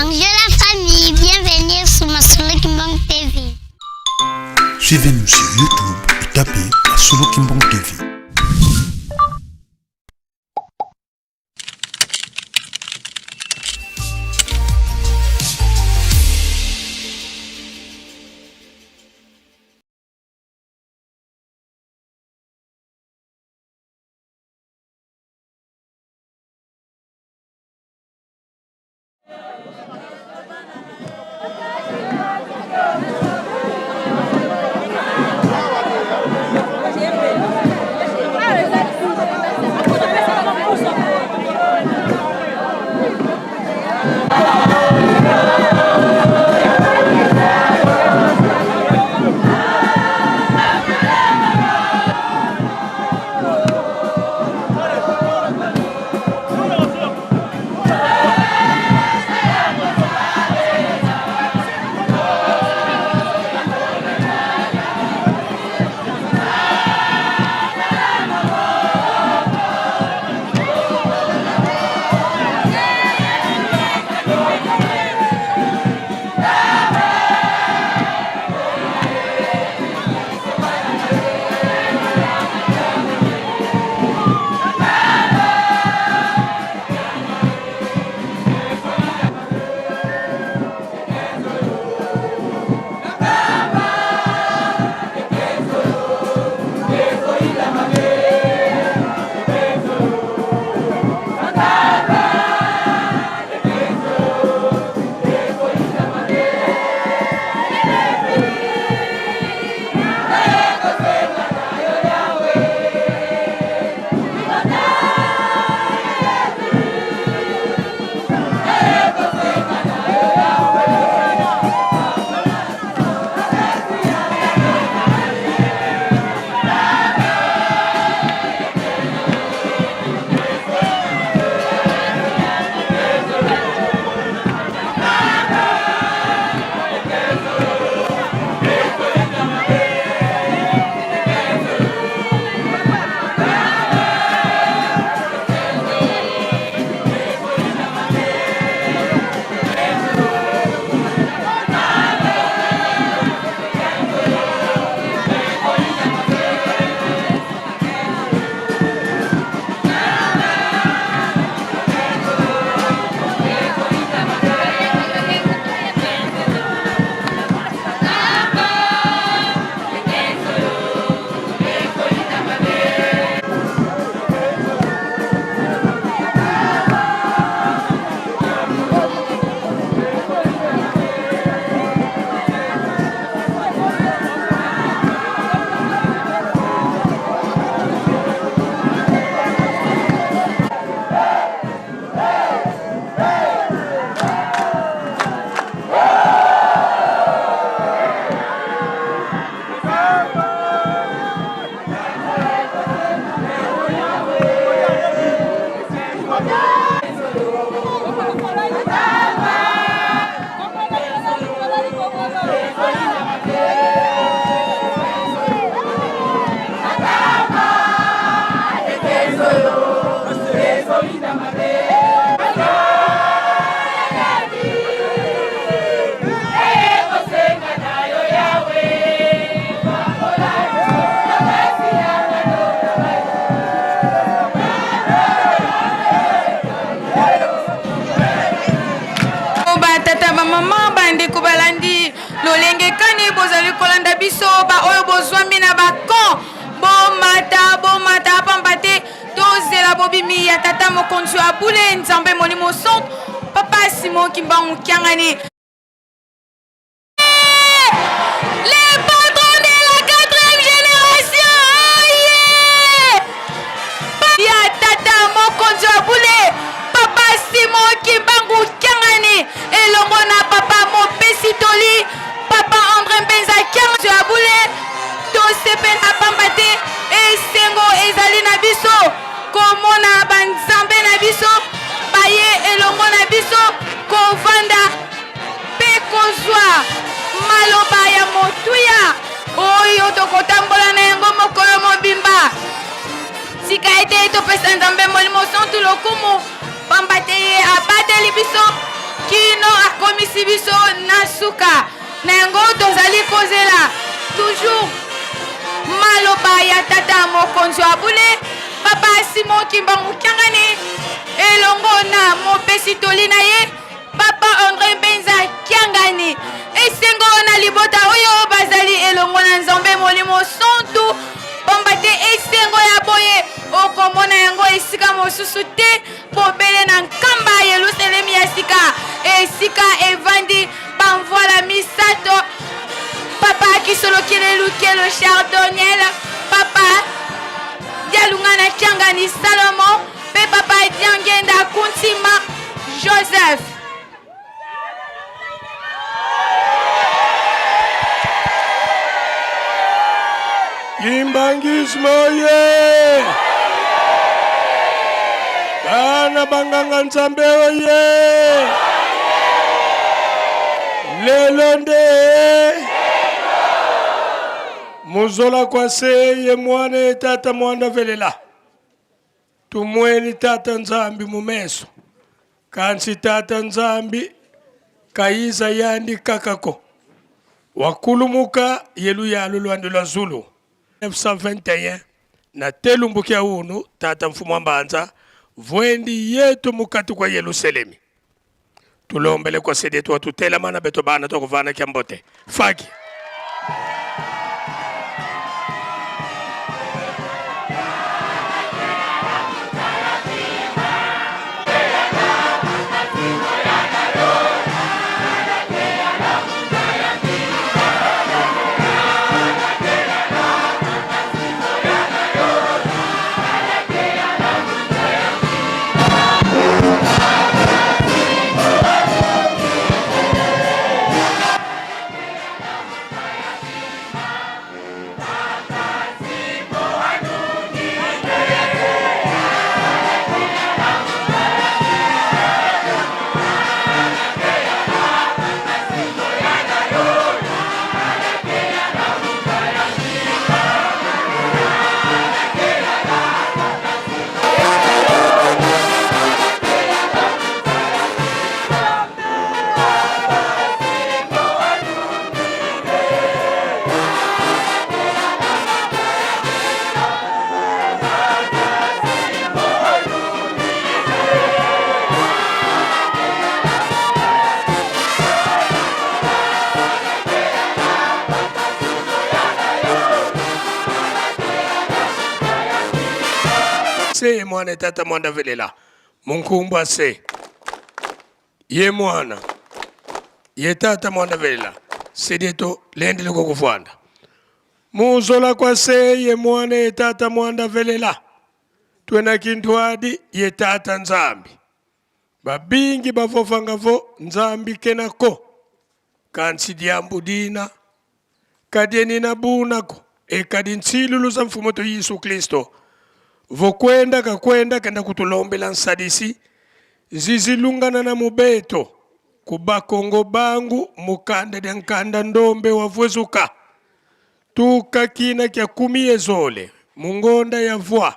Bonjour la famille, bienvenue sur ma Solo Kimbang TV. Suivez-nous sur YouTube et tapez la Solo Kimbang TV. Mama bande kubalandi lolenge kani bozali kolanda biso ba oyo bozwambi na bakon bomata pambate tozela bobimi ya tata mokonzi wa bule nzambe molimo centre papa Simon Kimbangu Kiangani. Les patrons de la 4e génération, ya tata mokonzi wa bule papa Simon Kimbangu Kiangani elongo na papa Mopesi Toli papa André Mbenza Kiangani wa bule tosepena pambate esengo ezali na biso komona banzambe na biso baye elongo na biso kovanda pe kozwa maloba ya motuya oyo tokotambola na yango mokolo mobimba sika ete topesa nzambe molimo santu lokumu pambate ye abateli biso kino pesi biso na suka na yango tozali kozela toujours maloba ya tata mokonzi wa bule papa Simon Kimbangu Kiangani elongo na mopesi toli na ye papa André Benza Kiangani esengo na libota oyo bazali elongo na nzambe molimo sontu bomba te esengo ya boye okomona yango esika mosusu te pobele na nkamba Yerusalemi ya sika esika evandi bamvoila misato papa kisolokele lukelo chardonnel papa dialungana Kiangani Salomon pe papa diangenda kuntima Joseph Kimbangismo ye Bana banganga nzambe ye Lelonde Muzola kwase ye mwane tata mwanda velela Tumweni tata nzambi mumeso Kansi tata nzambi Kaiza yandi kakako Wakulumuka yelu yalu luandu la Zulu 1921 na telumbukia unu tata mfumu mbanza vwendi yetu mukati kwa Yerusalemi tulombele kwa sedetu watutela mana beto bana toko vana kiambote faki ye mwana tata mwanda velela munkumba se ye mwana ye tata mwanda velela sedeto lendi liko kufwanda muzola kwa se ye mwana ye tata mwanda velela twena kintwadi ye tata nzambi babingi bavovangavo nzambi kenako kansi diambu dina kadieni na bunako ekadi nsilulu za mfumo to Yesu Kristo vokwenda kakwenda kenda kutulombela nsadisi zizilungana na mubeto kubakongo bangu mukanda de nkanda ndombe wavwezuka tuka kina kya kumie zole mungonda ya vwa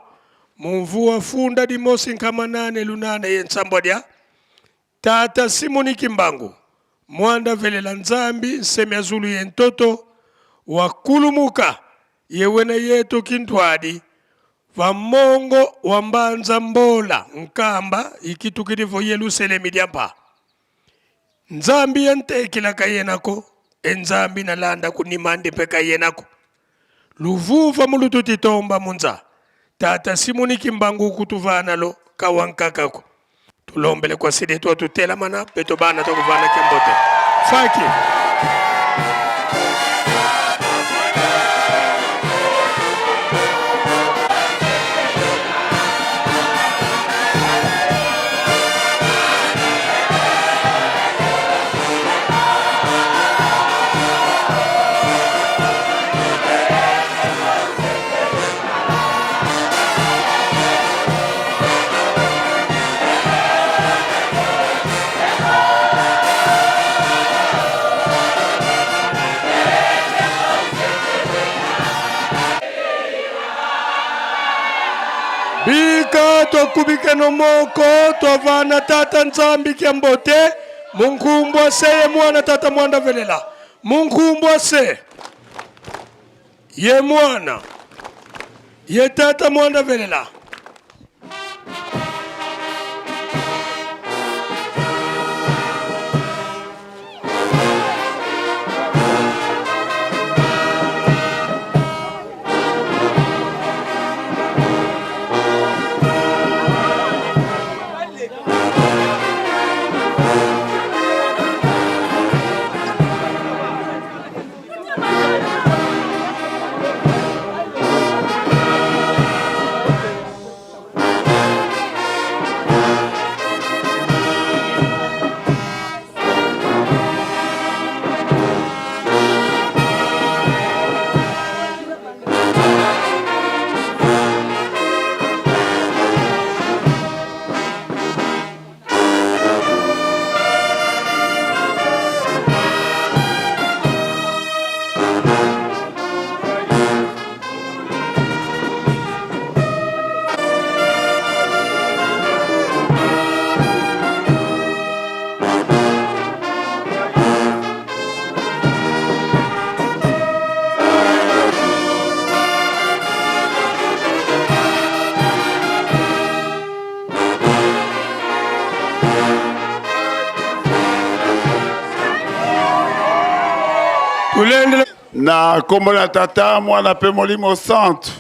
mumvua funda di mosi nkamanane lunane ye nsambodya tata Simoni Kimbangu mwanda velela nzambi nseme azulu ye ntoto wakulumuka yewena yeto kintwadi vamongo wambanza mbola nkamba ikitukirivo Yerusalemi diampa nzambi yantekila kayenako enzambi nalanda kunimande peka yenako luvuva mulututi tomba munza tata Simoni Kimbangu kutuvana lo kawankakako tulombele kwa sedetu watutela mana beto bana tokuvana kembote faki Bika to kubike no moko to vana tata nzambi kiambote Munkumbwa se ye mwana tata mwanda velela. Munkumbwa se ye mwana ye tata mwanda velela. Na kombo na tata mwana pe molimo santu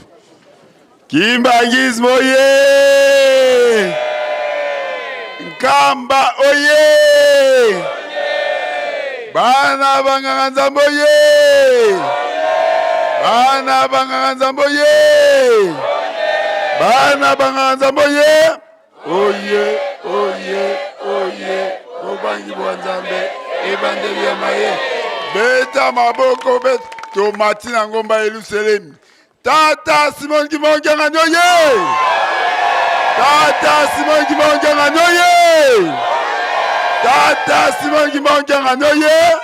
Kimbangizmo ye Nkamba oye Bana banganga nzambo ye Bana banganga nzambo ye Bana banganga nzambo ye Oye oye oye Obangi bwanzambe Ebandeli ya maye Beta maboko beta Tomati na ngomba Yerusalemu. Tata Simon Kimonga nyoye. Tata Simon Kimonga nyoye. Tata Simon Kimonga nyoye.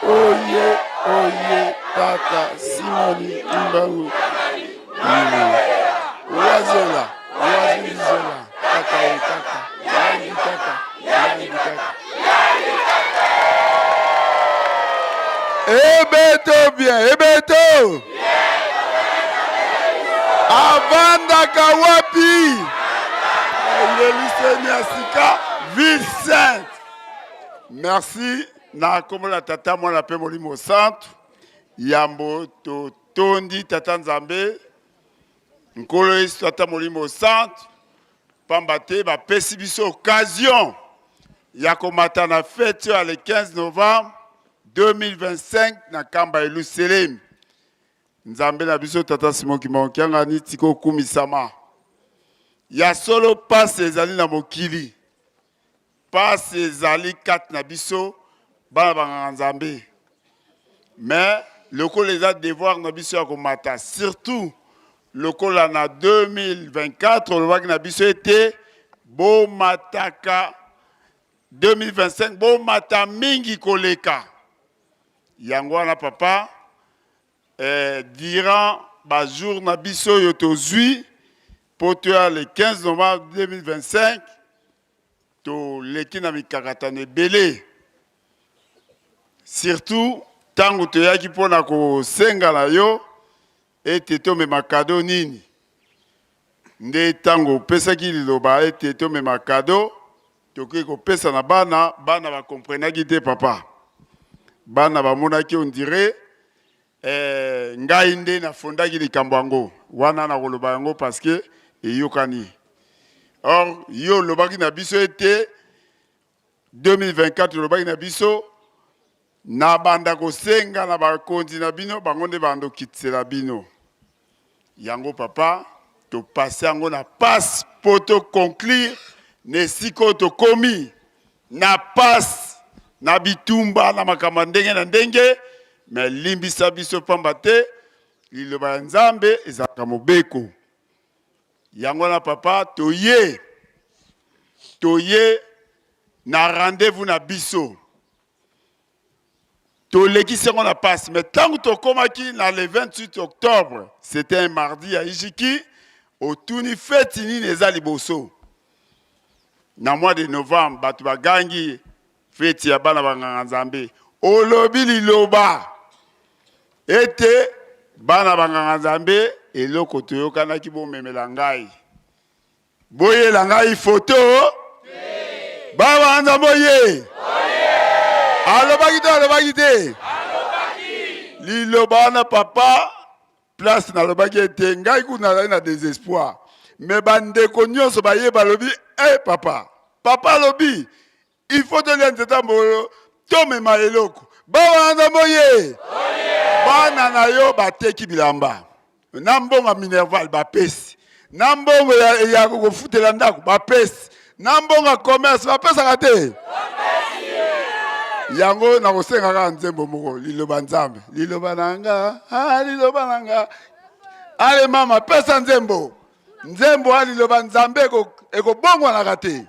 Oye oye Tata Simon Kimbangu. Wazola. Wazola. Tata tata. Yangi tata. Yangi tata. Ebeto bien, Ebeto. Avanda Kawapi. Sika, ville sainte. Merci. Na comme la tata moi la paix molimo centre. Yambo to tondi tata nzambe. Nkolo is tata molimo centre. Pambate ba pesi biso occasion. Ya komata na fête le 15 novembre. 2025 na kamba Yerusalemu. Nzambe na biso tata Simon Kimonga ni tiko kumisama. Ya solo passe ezali na mokili. Passe ezali kat na biso bana banga nzambe. Mais loko les a devoir na biso ya komata surtout loko la na 2024 le waki na biso était bo mataka 2025 bo mata mingi koleka. Yangwana papa, durant le jour na biso yotozui, pour le 15 novembre 2025, to leki na mikakatane belé. Surtout, tango to yaki pona ko senga na yo, ete to me makado nini. Nde tango pesa ki liloba ete to me makado, to ko pesa na bana, bana ba komprenaki te papa. Bana bamona ki on dirait ngai nde na fondaki likambo yango wana na koloba yango parce que eyokani. Or yo lobaki na biso ete 2024 lobaki na biso na banda kosenga na bakonzi na bino bango nde bando kitsela bino. Yango papa to passe yango na passe poto conclure ne siko to komi na passe na bitumba na makamba ndenge na ndenge mais limbisa biso pamba te liloba nzambe ezaka mobeko. Yango na papa toye na rendez-vous na biso toleki sengo na passe mais tant to komaki na le 28 octobre c'était un mardi à Ijiki au tuni fête nini eza liboso na mois de novembre batu bagangi feti ya bana banganga nzambe olobi liloba ete bana banganga nzambe eloko toyokanaki bomemela ngai boyela ngai foto baba nzambe oye alobaki te liloba na papa place na lobaki ete ngai kuna nazali na désespoir mais bandeko nyonso bayeba lobi papa lobi il faut te lire nzeta mbolo tomema eloko baba nzambe oye bana na yo bateki bilamba na mbongo minerval bapesi na mbongo ya kofutela ndako bapesi na mbongo commerce bapesaka te yango na kosengaka nzembo moko liloba nzambe liloba nanga ale mama pesa nzembo liloba nzambe ekobongwanaka te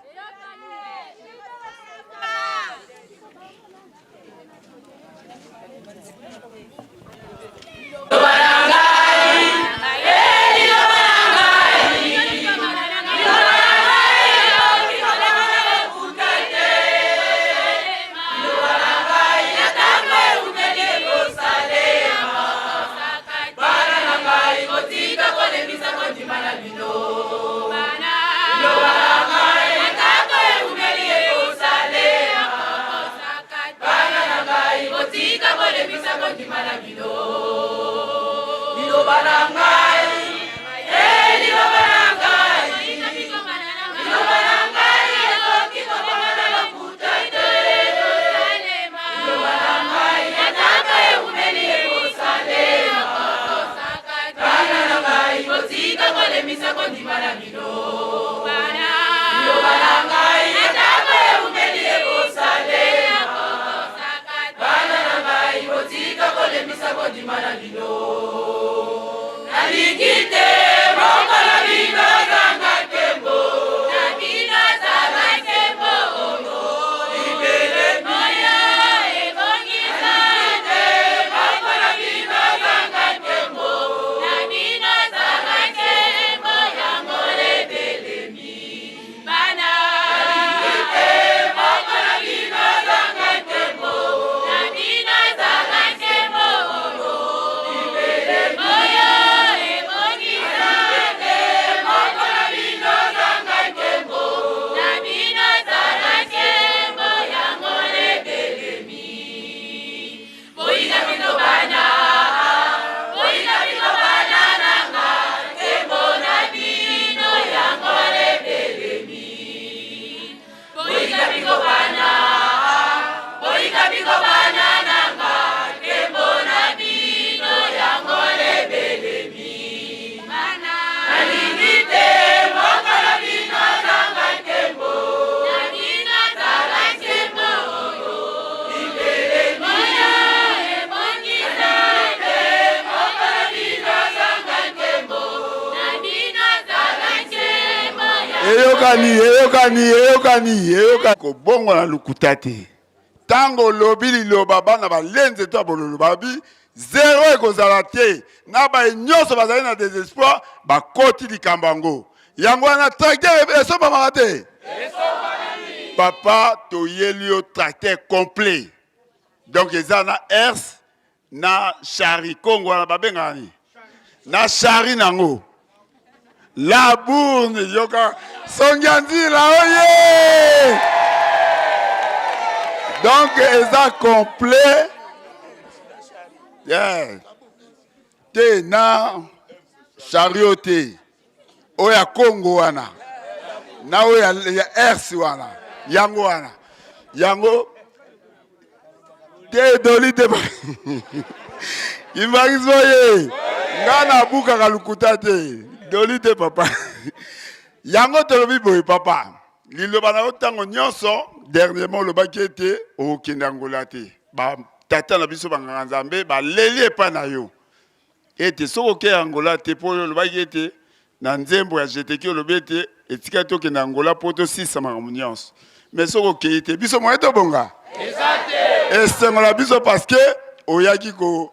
eyokani kobongo na lukuta te tango lobi liloba bana balenze to bololo babi zero ekozala te na nyonso bazali na désespoir bakoti likambo yango yango wana tracteur esombamaka te papa toyeli yo tracteur complet donc eza na ers na chari kongo wana babengaka ni na chari nango la bourne yoka songanzila oye donc eza complet te na chariot te oya Congo wana na oya ers wana yango te doli te imagisoye ngana buka kalukuta te doli te papa yango tolobi boye papa liloba na otango nyonso dernièrement lobaki ete okende Angola te ba tata na biso banganga nzambe baleli epa na yo ete soki Angola te po lobaki ete na nzembo ya jeteki olobi ete etika tokende Angola po tosisa makambo nyonso mais soki ete biso moye tobonga esengola biso parce que oyaki ko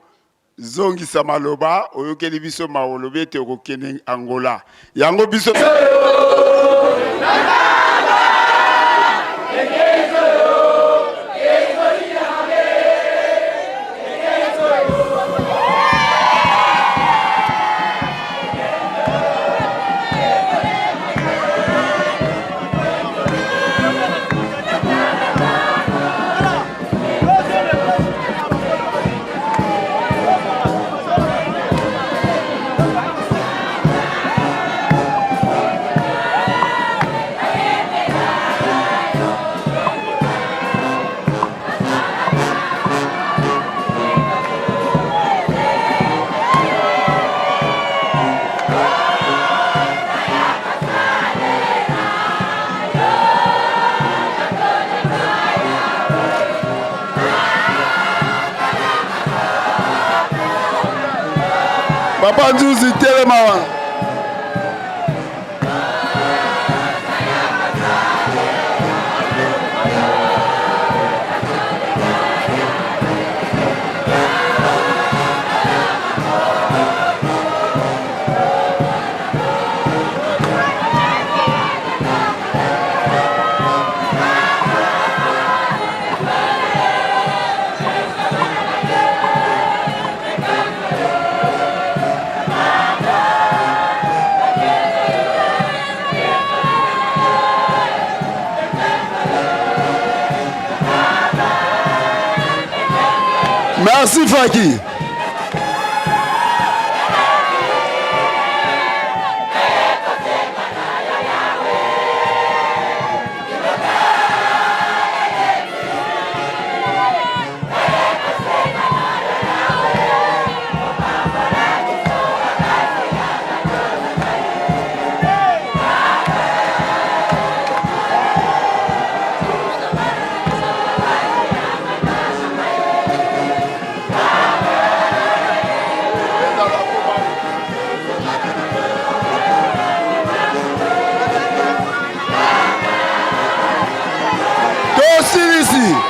zongisa maloba oyokeli biso maolobi ete okokende Angola yango biso Papa Nzuzi Telema. Merci Faki.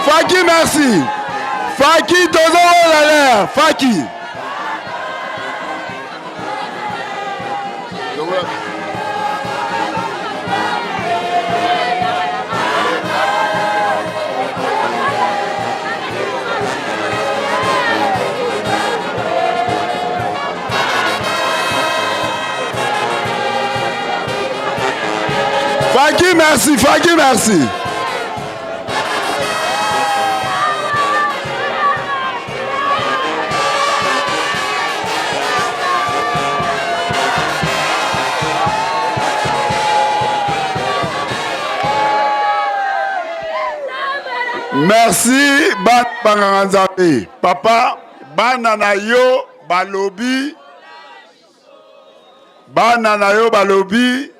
Faki, merci. Faki, toujours à l'air. Faki. Faki, merci. Faki, merci. Merci, Banganzambe. Papa, banana yo balobi. Banana yo balobi.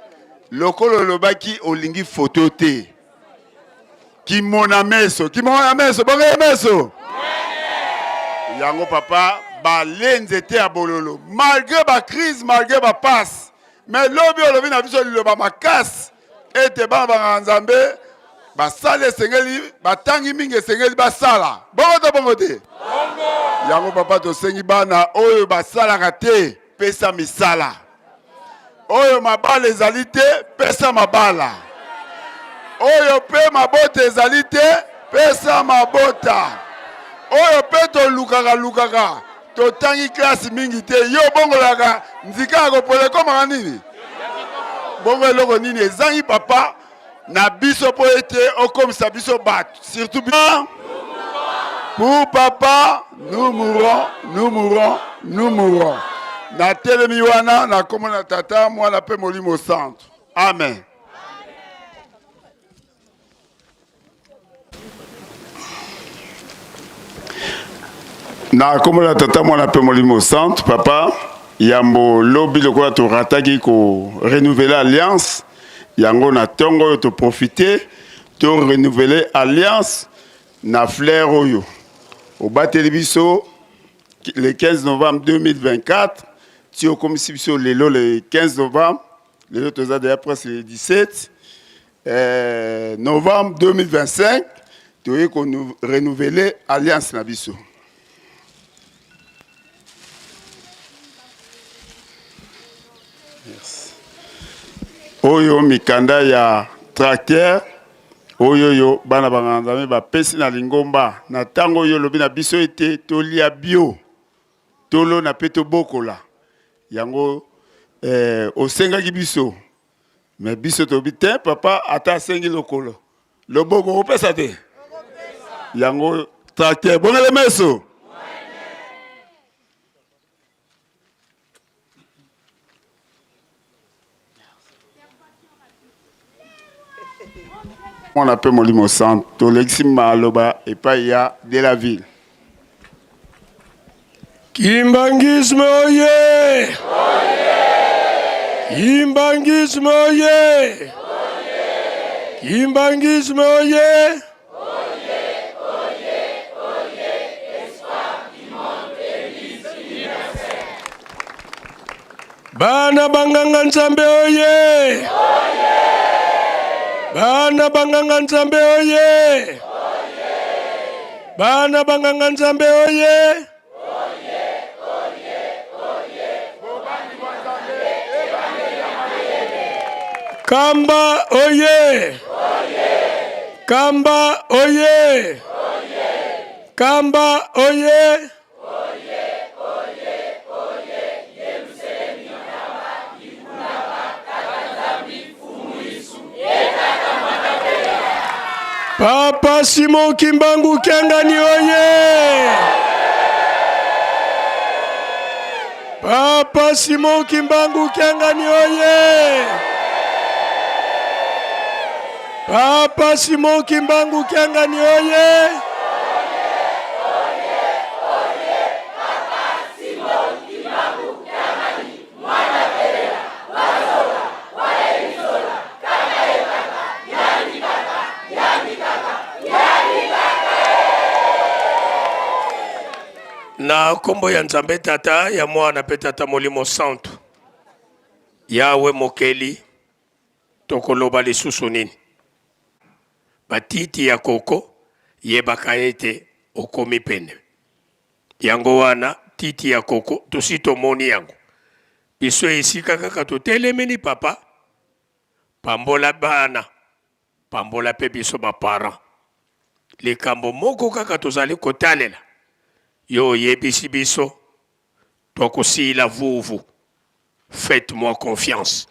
Lokolo lobaki olingi photo te. Ki mona meso. Ki mona meso. Bonge meso. Yango papa, ba lenze te a bololo. Malgré ba crise, malgré ba passe. Mais lobi olobi na biso liloba makas. Ete Banganzambe. Basale sengeli batangi mingi sengeli basala bongo te yango papa to sengi bana oyo basala kate pesa misala oyo mabala ezali te pesa mabala oyo pe mabota ezali te pesa mabota oyo pe to lukaka to tangi classe mingi te yo bongolaka nzika ko pole koma nini bongo eloko nini ezangi papa na biso po ete okomisa biso bat surtout bien pour papa nous mourrons na telemi wana na komona tata mwana pe molimo centre amen. Na komona tata mwana pe molimo centre papa yambo lobi lokola to rataki ko renouveler alliance. Yango na tongo yo to profiter to renouveler alliance na flair oyo au batelibiso le 15 novembre 2024 ti o komisi biso lelo le 15 novembre lelo toza déjà presque le 17 novembre 2025 to ye ko renouveler alliance na biso. Oyo mikanda ya tracteur oyo yo bana Banganzambe ba pesi na lingomba na tango yo lobi na biso ete tolia bio tolo na peto bokola yango osengaki biso mais biso tobi te papa ata sengi lokolo loboko opesa te yango tracteur bongele meso. On appelle Molimo Centre, Tolexima Aloba et Paya de la ville. Kimbangisme oye! Kimbangisme oye! Kimbangisme oye! Bana banganga nzambe oye! Bana banganga nzambe oye! Bana banganga nzambe oye! Kamba oye! Kamba oye! Kamba oye! Papa Simon Kimbangu Kiangani oye! Papa Simon Kimbangu Kiangani oye! Papa Simon Kimbangu Kiangani oye! Na kombo ya nzambe tata ya mwana pe tata molimo santo yawe mokeli tokoloba lisusu nini batiti ya koko yebaka ete okomi pene yango wana titi ya koko tosi tomoni yango biso esika kaka totelemeni papa pambola bana pambola pe biso baparent likambo moko kaka tozali kotalela yo yebisi biso tokosila vuvu faites-moi confiance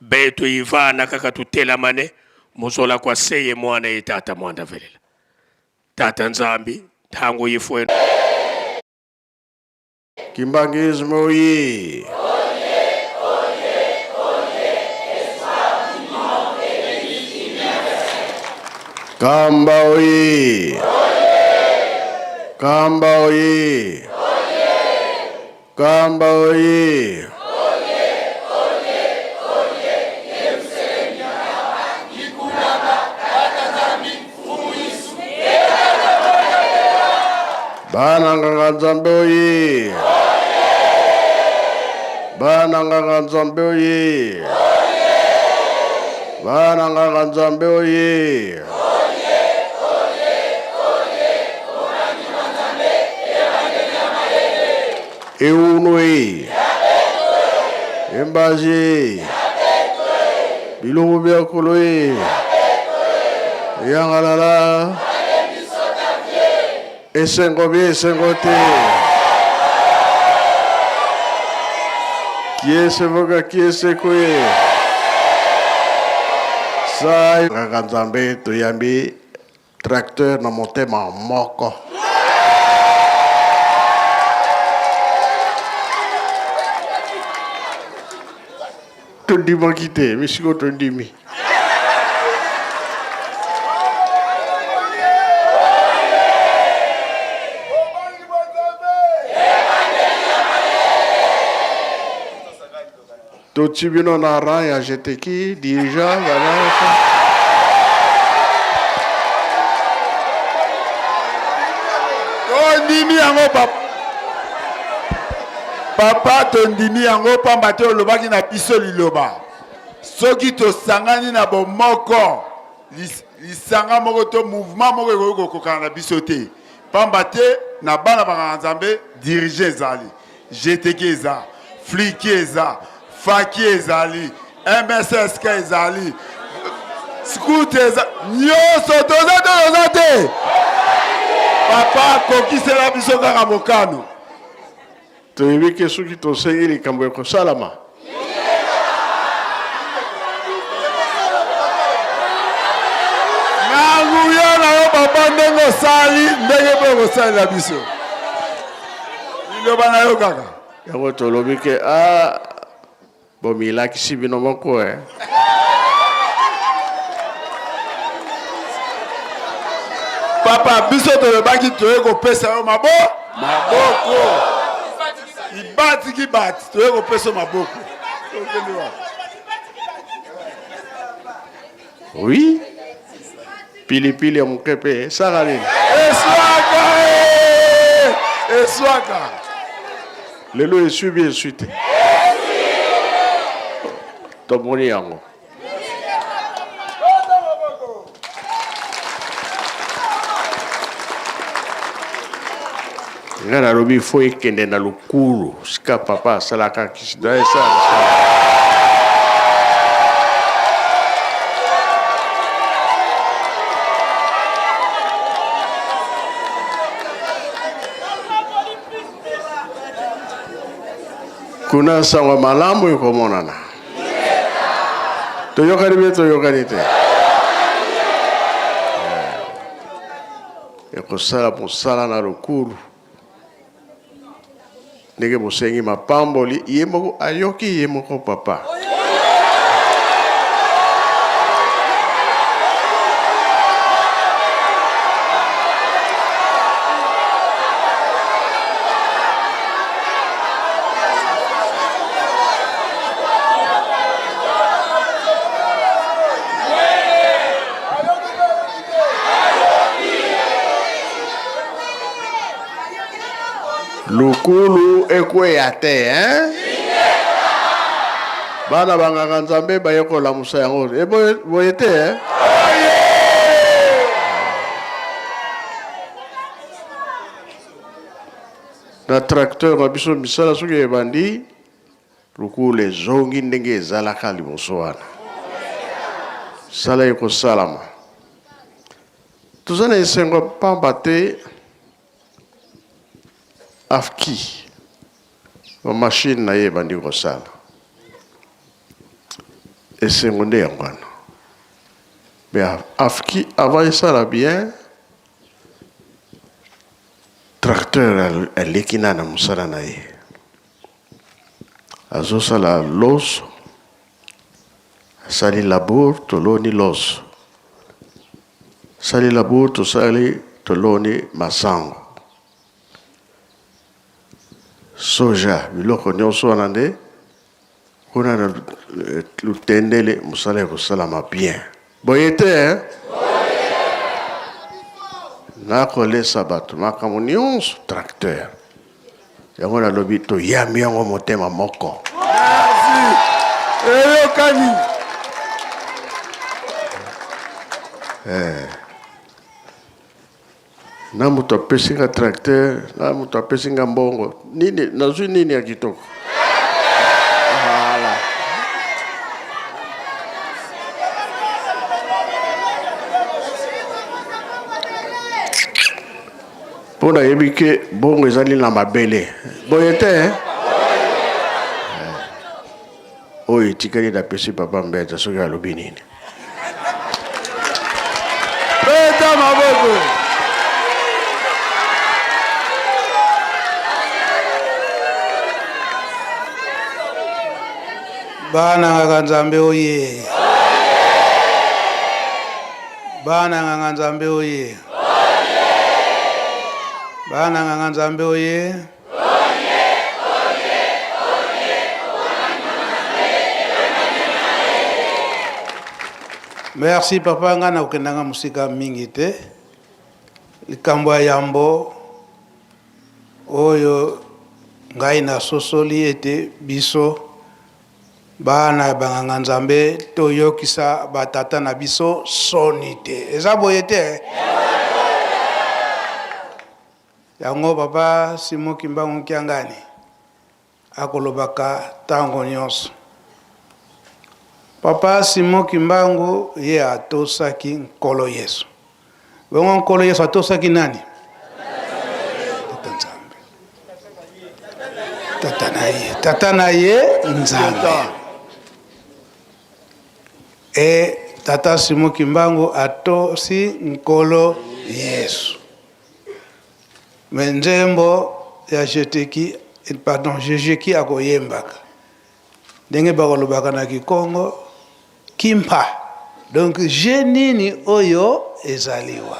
beto ivana kaka tutelamane muzola kwa seye mwana etata mwanda velela tata nzambi tango yifwe Kimbangisme oye! Kamba oye! Kamba oye! Kamba oye! Bana nganga nzambe oye! Bana nganga nzambe oye! Bana nganga nzambe oye! Eunwe Embaje Bilungu Biakoloe Yangalala Esengo Bie Esengote Kiese Voga Kiese Kwe Sai Ngaganzambe Tuyambi Tracteur na motema moko Tondima kite, misiko tondimi. Totibino na raya jeteki, dirigeant, voilà. Tondimi yango papa. Papa tondimi yango pamba te olobaki na biso liloba. Soki tosangani na bomoko lisanga moko to mouvement moko ekoki kokokana na biso te. Pamba te na bana banganga nzambe dirige ezali. GTK eza, Fliki eza, Faki ezali, MSSK ezali, Scout eza, nyonso toza te. Papa kokisela biso kaka mokano. Toyebi ke soki tosengi likambo ekosalama. Nanguya na yo papa ndenge osali ndenge mpe okosalela biso. Liloba na yo kaka. Yango tolobi ke bomilakisi bino moko Papa biso tolobaki toye kopesa yo maboko. Ibati kibati toye kopesa maboko. Oui. Pilipili ya mukepe sagalini. Eswaka. Lelo esubi esuite. tomoni yango. Nga nalobi fo ekende na lukulu sika papa asalaka kisida esa. Kuna sango malamu yukomonana. Toyokani be toyokani te. Ekosala musala na lukulu. Ndenge bosengi mapamboli yemoko ayoki yemoko papa. Lukulu ekwe yate, Bana banganga nzambe bayeko la musa yango. Boyete, Na tracteur na biso misala soki ebandi, lukulu ezongi ndenge ezalaka liboso wana. Sala eko salama. Tozana esengo pamba te afki ma machine na ye bandi kosala esengo nde yango wana mais afki avant esala bien tracteur aleki na mosala na ye azosala loso asali labour toloni loso sali labour tosali toloni masango soja biloko nyonso wana nde kuna na lutendele mosala ya kosalama bien boye te nakolesa bato makambo nyonso tracteur yango nalobi toyambi yango motema moko. Eyokani Na mutu apesinga tracteur, na mutu apesinga mbongo. Nini, nazui nini ya kitoko? Voilà. Pona yebike bongo ezali na mabele. Boyete, Oye, tikali da pesi papa mbeta soki alobi nini. Peta maboko. Bana nganga nzambe oye. Bana nganga nzambe oye. Bana nganga nzambe oye. Merci papa ngana ukendanga musika mingi te. Likambo ya yambo oyo ngai na sosoli ete biso bana banganga nzambe toyokisa batata na biso soni te. Eza boye te. Yango papa Simon Kimbangu Kiangani akolobaka tango nyonso. Papa Simon Kimbangu ye atosaki nkolo Yesu. Bongo nkolo Yesu atosaki nani? Tata Nzambe. Tata na ye Nzambe. E Tata Simon Kimbangu atosi nkolo Yesu. Menjembo ya Jejeki akoyembaka. Ndenge bakolobaka na Kikongo Kimpa. Donc jenini oyo ezaliwa.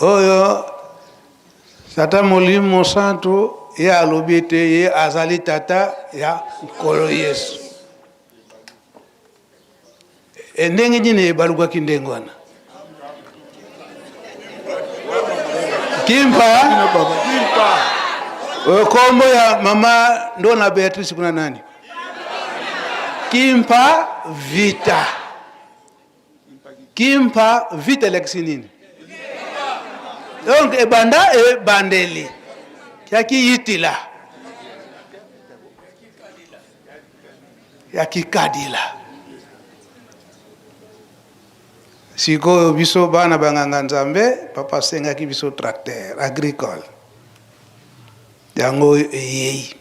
Oyo Tata Molimo Santo ya alobite ye azali tata ya nkolo Yesu. Ndenge jine baluka kindengwana. Kimpa. Kombo ya mama Ndona Beatrice kuna nani? Kimpa vita. Kimpa vita leksinini. Donc ebanda e bandeli. Yaki yitila. Yaki kadila. Siko biso bana banganga nzambe, papa senga ki biso tracteur agricole. Yango yei.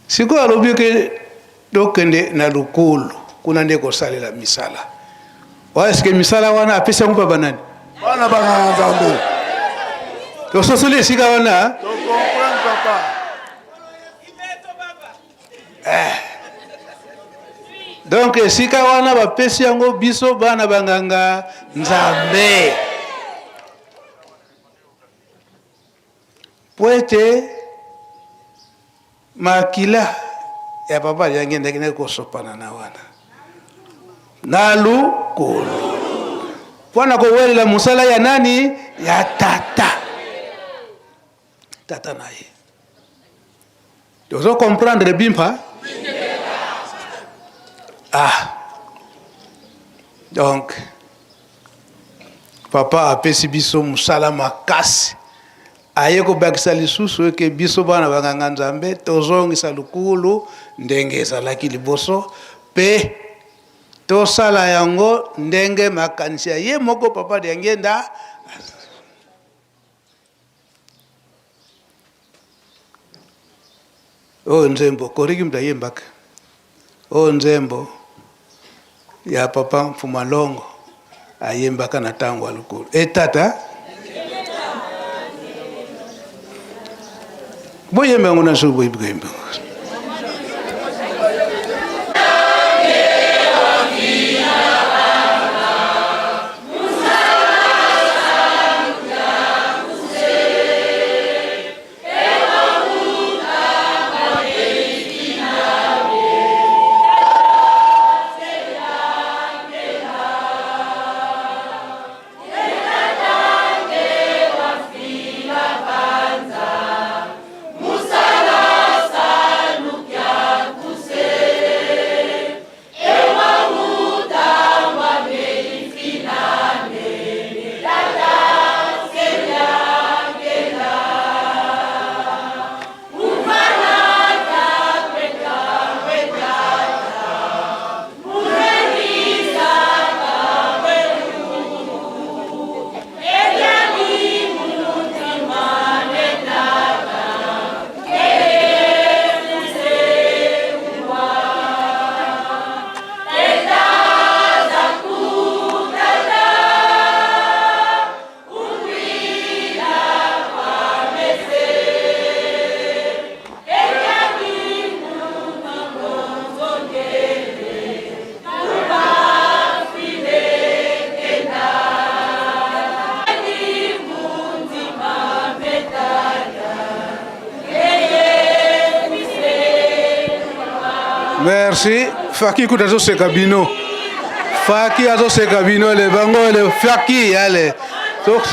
Siko alobi ke dokende na lukulu kuna ndeko salela misala. Wa eske misala wana apesa ngupa banani? Bana banganga nzambe. To sosole sika wana? To comprendre papa. Donc sika wana bapesi yango biso bana banganga nzambe. Poete makila ya papa yangenda kine kosopana na wana. Nalu kulu. Wana ko welela musala ya nani? Ya tata. Tata naye. Dozo comprendre bimpa? Ah. Donc papa apesi biso musala makasi. Aye ko bakisa lisusu ke biso bana banganga nzambe tozongisa lukulu ndenge ezalaki liboso pe tosala yango ndenge makanisi ye moko papa de ngenda. O nzembo koriki mtayembaka. O nzembo ya papa Mfumalongo ayembaka na tango alukulu. Tata boyemba ngona so boyemba. Merci. Faki kutazo sekabino. Faki azo sekabino le bango le faki yale. Donc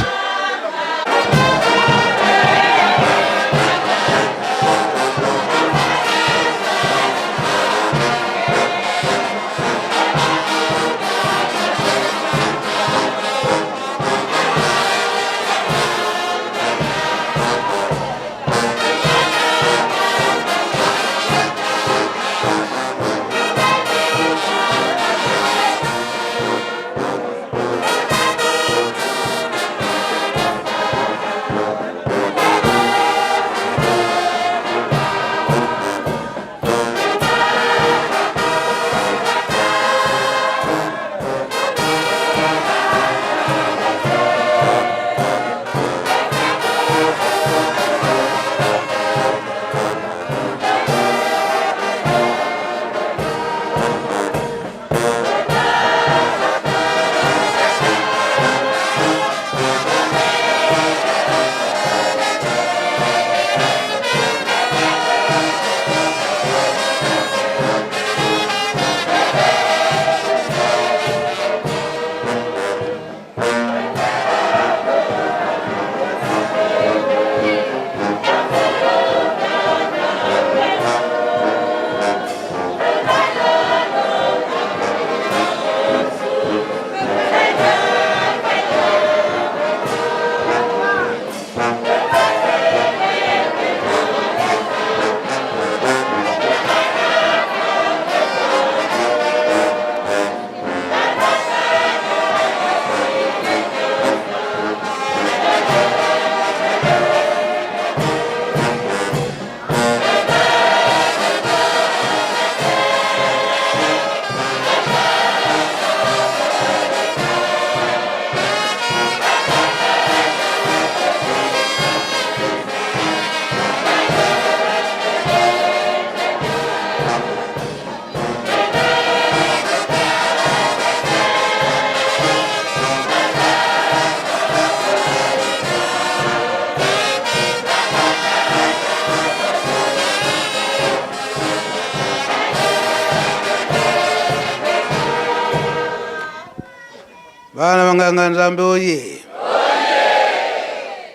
Bana banganga nzambe oye.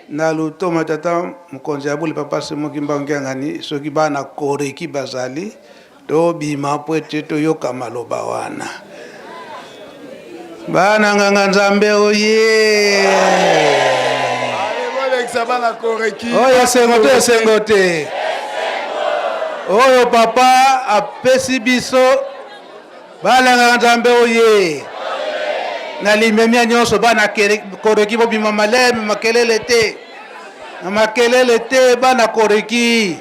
Na lutoma tata mkonzi abuli papa Simon Kimbangu ngani soki bana koreki bazali to bima pwete to yoka maloba wana. Bana nganga nzambe oye. Bana koreki. Oyo sengote. Oyo papa apesi biso bana nganga nzambe oye. Na limemia nyonso bana koreki bo bima maleme makelele te. Na makelele te bana koreki.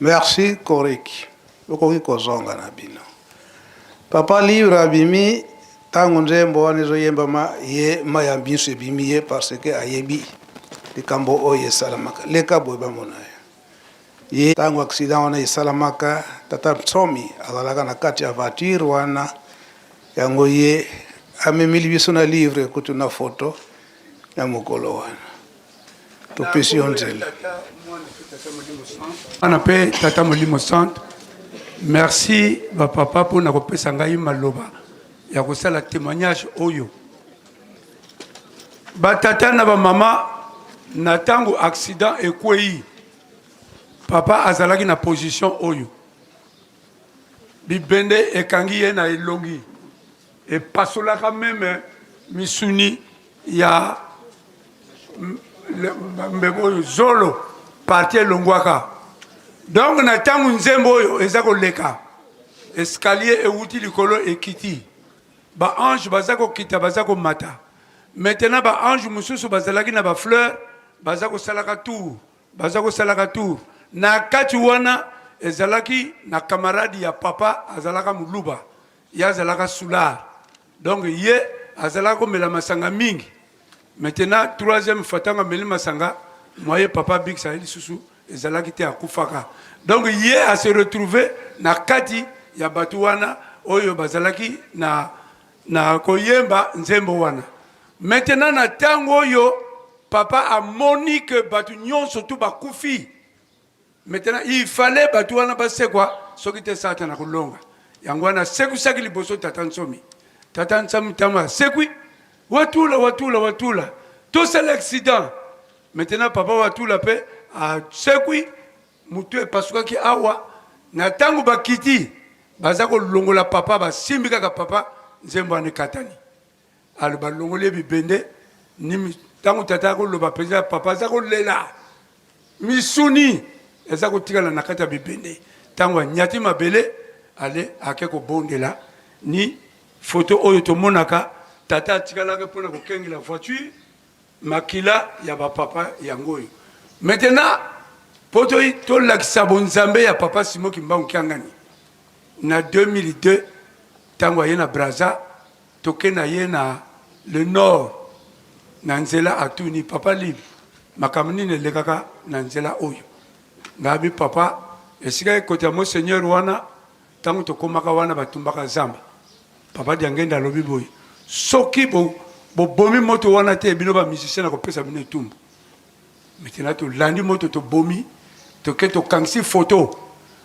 Merci Koreki. Okoki kozonga na bino. Papa livre abimi tango nzembo wanezo yemba ma ya biso ebimi ye parce que ayebi likambo oyo esalamaka. Leka boyeba mona ye tango accident wana esalamaka tata Tsomi azalaka na kati ya voiture wana yango ye amemili biso na livre kutu na photo ya mokolo wana. Topesi yo nzela. Ana pe tata molimo centre. Merci ba papa pour na kopesa ngai maloba ya kosala témoignage oyo. Ba tata na ba mama na tango accident ekwei. Papa azalaki na position oyo. Bibende ekangi ye na elongi. E pasolaka meme misuni ya mbebo zolo partie longwaka. Donc na tangu nzembo oyo ezako leka. Escalier euti likolo ekiti. Ba ange bazako kita bazako mata. Maintenant ba ange mususu bazalaki na ba fleur bazako salaka tour. Bazako salaka tour. Na kati wana ezalaki na camarade ya papa azalaka muluba. Ya azalaka soulard. Donc ye azalaka komela masanga mingi. Maintenant troisième fatanga meli masanga moye papa big sa ili susu ezalaki te akufaka. Donc ye a se retrouver na kati ya batu wana oyo bazalaki na koyemba nzembo wana. Maintenant na tango oyo papa a moni que batu nyon surtout bakufi. Maintenant il fallait batu wana base quoi soki te sata na kulonga. Yango wana seku saki liboso tata Nsomi. Tata Nsomi tama sekui watula. Tout c'est l'accident. Maintenant papa watula pe a sekui mutu pasuka ki awa na tangu bakiti bazako longola papa ba simbika ka papa nzembo ane katani. Alors ba longole bibende ni tangu tata ko loba peza papa zako lela. Misuni ezako tikala na kata bibende. Tangu nyati mabele ale akeko bondela ni photo oyo to monaka tata tikala ke pona ko kengi la voiture makila ya ba papa yangoyo. Maintenant poto to lakisa bonzambe ya papa Simon Kimbangu Kiangani na 2002 tango ye na Braza toke na ye na le nord na nzela atuni papa libre makamuni ne lekaka na nzela oyo ngabi papa esika kota monseigneur wana tango to komaka wana batumbaka zamba papa diangenda lobi boy soki bo bomi moto wana te bino ba musicien na ko pesa bino tumbu maintenant to landi moto to bomi to keto kangsi photo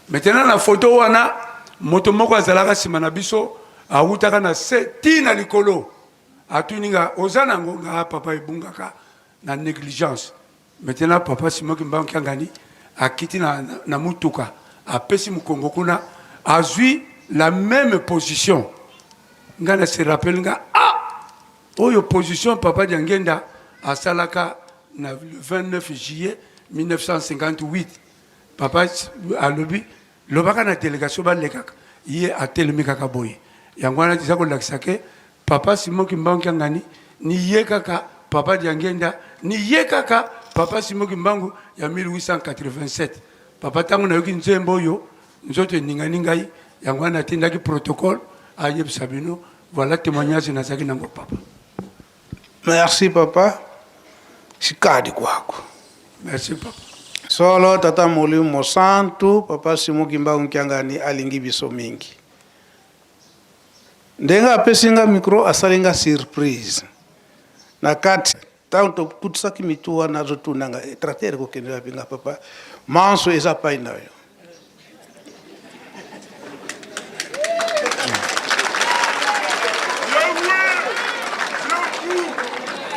maintenant na photo wana moto moko azalaka sima na biso awutaka na seti na likolo atuninga ozana ngonga papa ebungaka na négligence maintenant papa Simon Kimbangu Kiangani akiti na mutuka apesi mukongo kuna azui la même position ngana se rappelle nga oyo position papa Diangenda asalaka na le 29 juillet 1958 papa alobi lobaka na délégation ba lekaka ye atelemi kaka boye yangwana tisako lakisake papa Simon Kimbangu Kiangani ni ye kaka papa Diangenda ni ye kaka papa Simon Kimbangu ya 1887 papa tango na yoki nzembo yo nzoto ningai yangwana tindaki protocole ayeb sabino voilà témoignage na zaki nango papa. Merci papa. Sikadi kwako. Merci papa. Solo tata molimo santu papa Simon Kimbangu Kiangani alingi biso mingi. Ndenga apesinga micro asalinga surprise. Na kati tanto kutsaki mituwa na zotunanga tratere ko kendela pinga papa manso eza paina yo.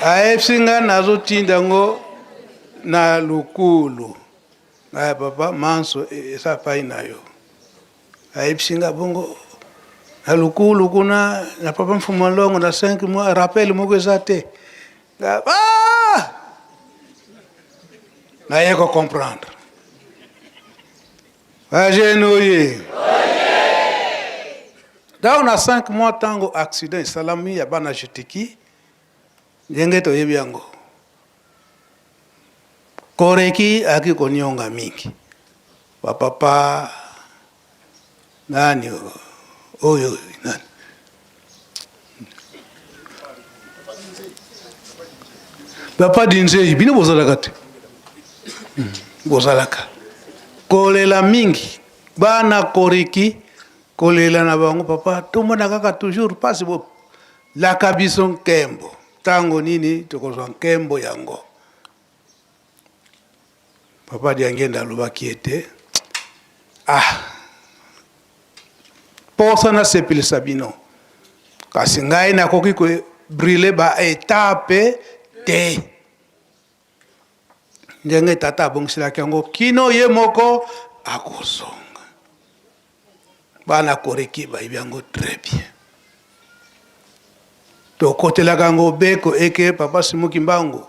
Aepsinga nazo tindango na lukulu. Na papa manso eza paina yo. Aepsinga bongo na lukulu kuna na papa mfumo longo na 5 mois rappel moko ezate. Na yeko comprendre. Agenoye. Dans na 5 mois tango accident salami ya bana jetiki. Ndenge to yebi yango. Koreki aki konyonga mingi. papa nani oyo nani papa dinzei bino bozalaka te bozalaka kolela mingi bana koriki kolela na bango papa tomona kaka toujours pasi bo laka biso nkembo tango nini tokozwa nkembo yango papa diangenda alobaki ete posa nasepelisa bino kasi ngai nakoki kobrille baetape te ndenge tata abongiselaki yango kino ye moko akozonga bana koreki bayebi yango très bien tokotelaka yango beko eke papa Simoki Mbangu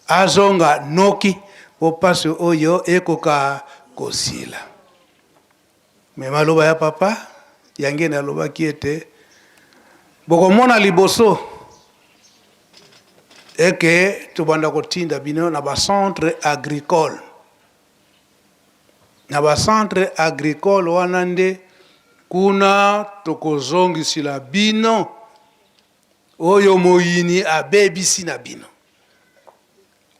azonga noki po pasi oyo ekoka kosila me maloba ya papa yange nalobaki ete bokomona liboso eke tobanda kotinda bino na bacentre agricole wana nde kuna tokozongisila bino oyo moyini abebisi na bino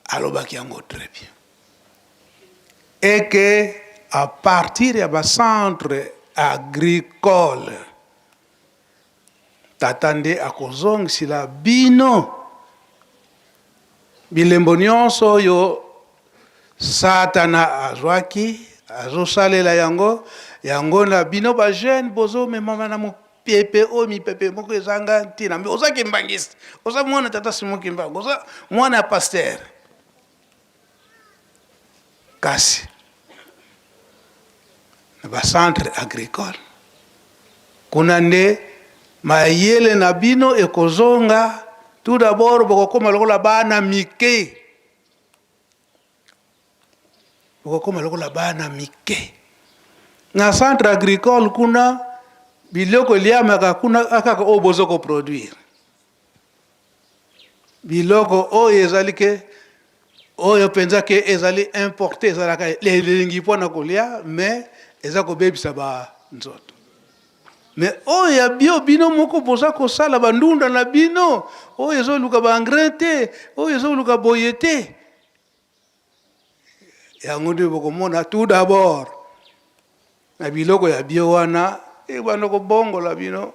alobaki yango très bien eke à partir ya bacentre agricole tata nde akozongisila bino bilembo nyonso oyo satana azwaki azosalela yango na bino bajeune bozomemama na mopepe oyo mipepe moko ezanga ntina mbe ozaki mbangisi oza mwana tata Simoki Mbangu oza mwana ya paster kasi na bacentre agricole kuna nde mayele na bino ekozonga tout d'abord bokokoma lokola bana mike na centre agricole kuna biloko eliamaka kuna akaka oyo bozo koproduire biloko oyo ezali ke oyo mpenza ke ezali importe ezalaka elengi mpona kolia mais eza kobebisa banzoto mais oyo ya bio bino moko boza kosala bandunda na bino oyo ezoluka baengrais te oyo ezoluka boye te yango nde bokomona tout d'abord na biloko ya bio wana ebanda kobongola bino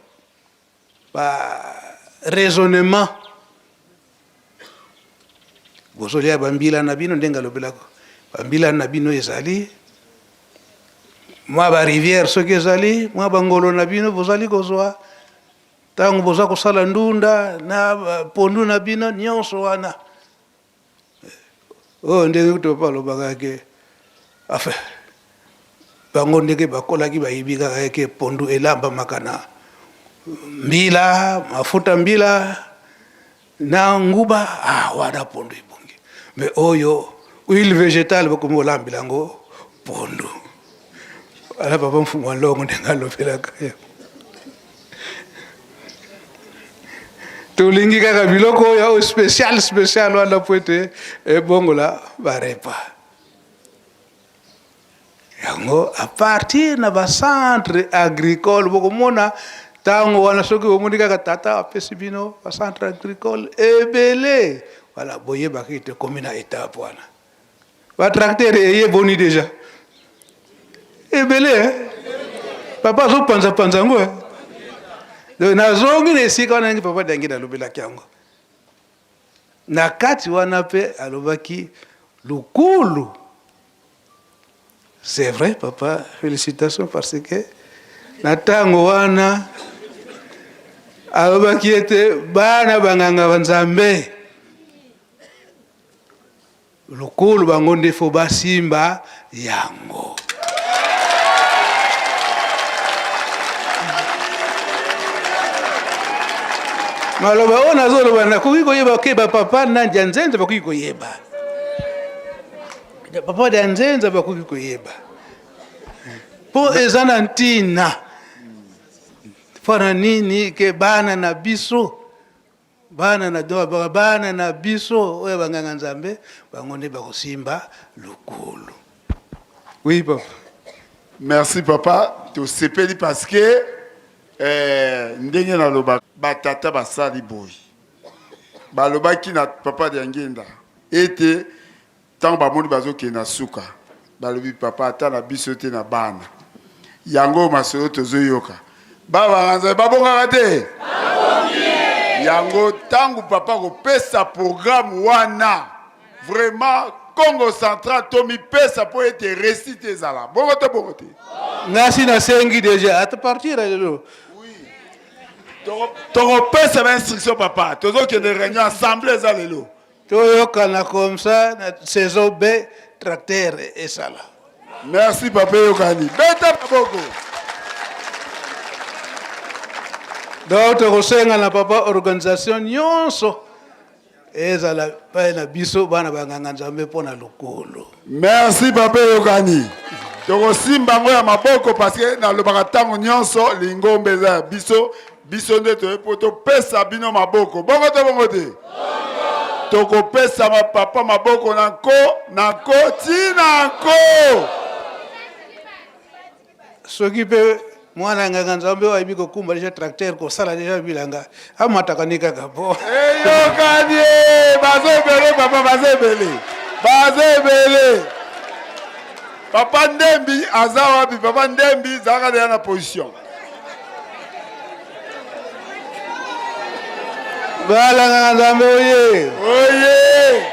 raisonnement bozolia bambila na bino ndenge alobelako bambila na bino ezali mwa barivière soki ezali mwa bangolo na bino bozali kozwa ntango boza kosala ndunda na pondu na bino nyonso wana oyo ndenge topa alobaka ke enfin bango ndenge bakolaki bayibi kaka eke pondu elambamaka na mbila mafuta mbila na nguba wana pondu ebongi mais oyo huile végétale bakomi olambila yango pondu ala papa mfungwa longo ndenge alobelaka tolingi kaka biloko oyo spécial wana po ete ebongola barepa yango à partir na bacentre agricole bokomona ntango wana soki omoni kaka tata apesi bino bacentre agricole ebele wala boyebaka ete komi na étape wana batracteur eyeboni déjà ebele papa azopanzapanza yango nazongi na esika wana ngi papa dangi nalobelaki yango na kati wana mpe alobaki lukulu. C'est vrai papa, félicitations parce que na tango wana alobaki ete bana banganga banzambe lukulu bango nde fo basimba yango. Maloba ona zolo bana kuki koyeba ke papa na njanzenze bakuki koyeba. Papa de nzenze bakuki koyeba. Po ezana ntina. Fana nini ke bana na biso. Bana na doa bana na biso oya banganga nzambe bango nde bakosimba lukulu. Oui papa. Merci papa. Tu sepeli parce que ndenge na loba batata basali boy. Baloba ki na papa de ngenda. Ete tant ba moni bazo ke na suka. Balobi papa ata na bisote na bana. Yango masolo tozoyoka. Baba nganza babonga kate. Yango tangu papa ko pesa programme wana. Vraiment Congo Central Tomi pesa pour être récité zala. Bongote bongote. Ngasi na sengi déjà à partir de là. Oui. Toro pesa instruction papa. Tozo que des réunions assemblée zalelo. Toyoka na comme ça na saison B tracteur et ça là. Merci papa Yokani. Beta boko. Donc tokosenga na papa organisation nyonso. Ezala pa na biso bana banganga nzambe pona lokolo. Merci papa Yokani. Toko simba ngo ya maboko parce que na lobaka tango nyonso lingombe za biso nde to poto pesa bino maboko. Bongo te. Toko pesa ma papa maboko nako tinako. Soki pe mwana nganga nzambe wa ibiko kumba déjà tracteur ko sala déjà bilanga amatakanika kapo. Yokani bazebele papa bazebele. Papa Ndembi azawa bi papa Ndembi zaka de na position. Bala nzambe oye. Oye.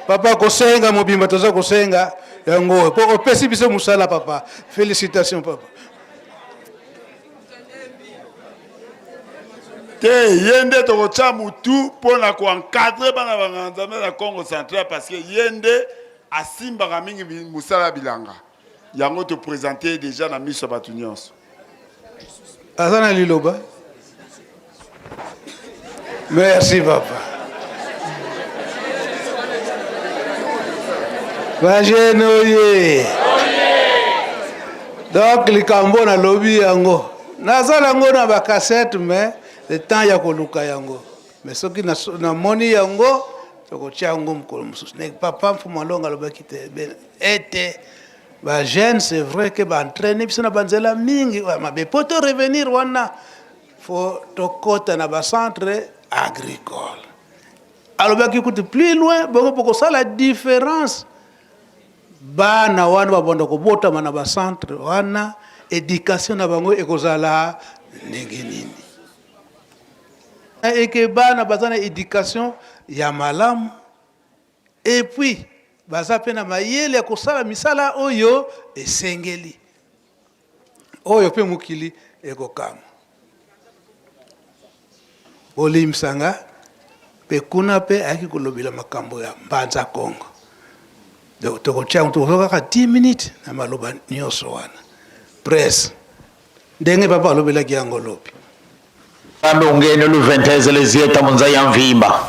Papa kosenga mobimba toza kosenga yango po opesi biso musala papa. Félicitations papa. Te yende to kocha mutu pona ko encadrer bana banganzambe na Congo Central parce que yende asimba mingi musala bilanga. Yango te présenter déjà na miso batunions. Azana liloba. Merci papa. Vagenoye. Donc les cambo na lobby yango. Nazala ngo na ba cassette mais le temps ya koluka yango. Mais soki na moni yango toko chango mkolo mususu. Ne papa mfuma longa lobaki te ben était ba jeune c'est vrai que ba entraîner bisona banzela mingi ma be poto revenir wana faut tokota na ba centre agricole. Alors bah écoute plus loin bon pour ça la différence bana wana babonda ko bota mana ba centre wana éducation na bango ekozala ndenge nini et que bana bazana éducation ya malamu et puis baza pe na mayele ko sala misala oyo esengeli oyo pe mukili ekokama olimsanga pe kuna pe aki kolobela makambo ya mbanza Congo donc toko tshang to ka 10 minutes na maloba nyoso wana press ndenge papa alobela ki yango lopi Ungene luventeze lezieta munza ya mvimba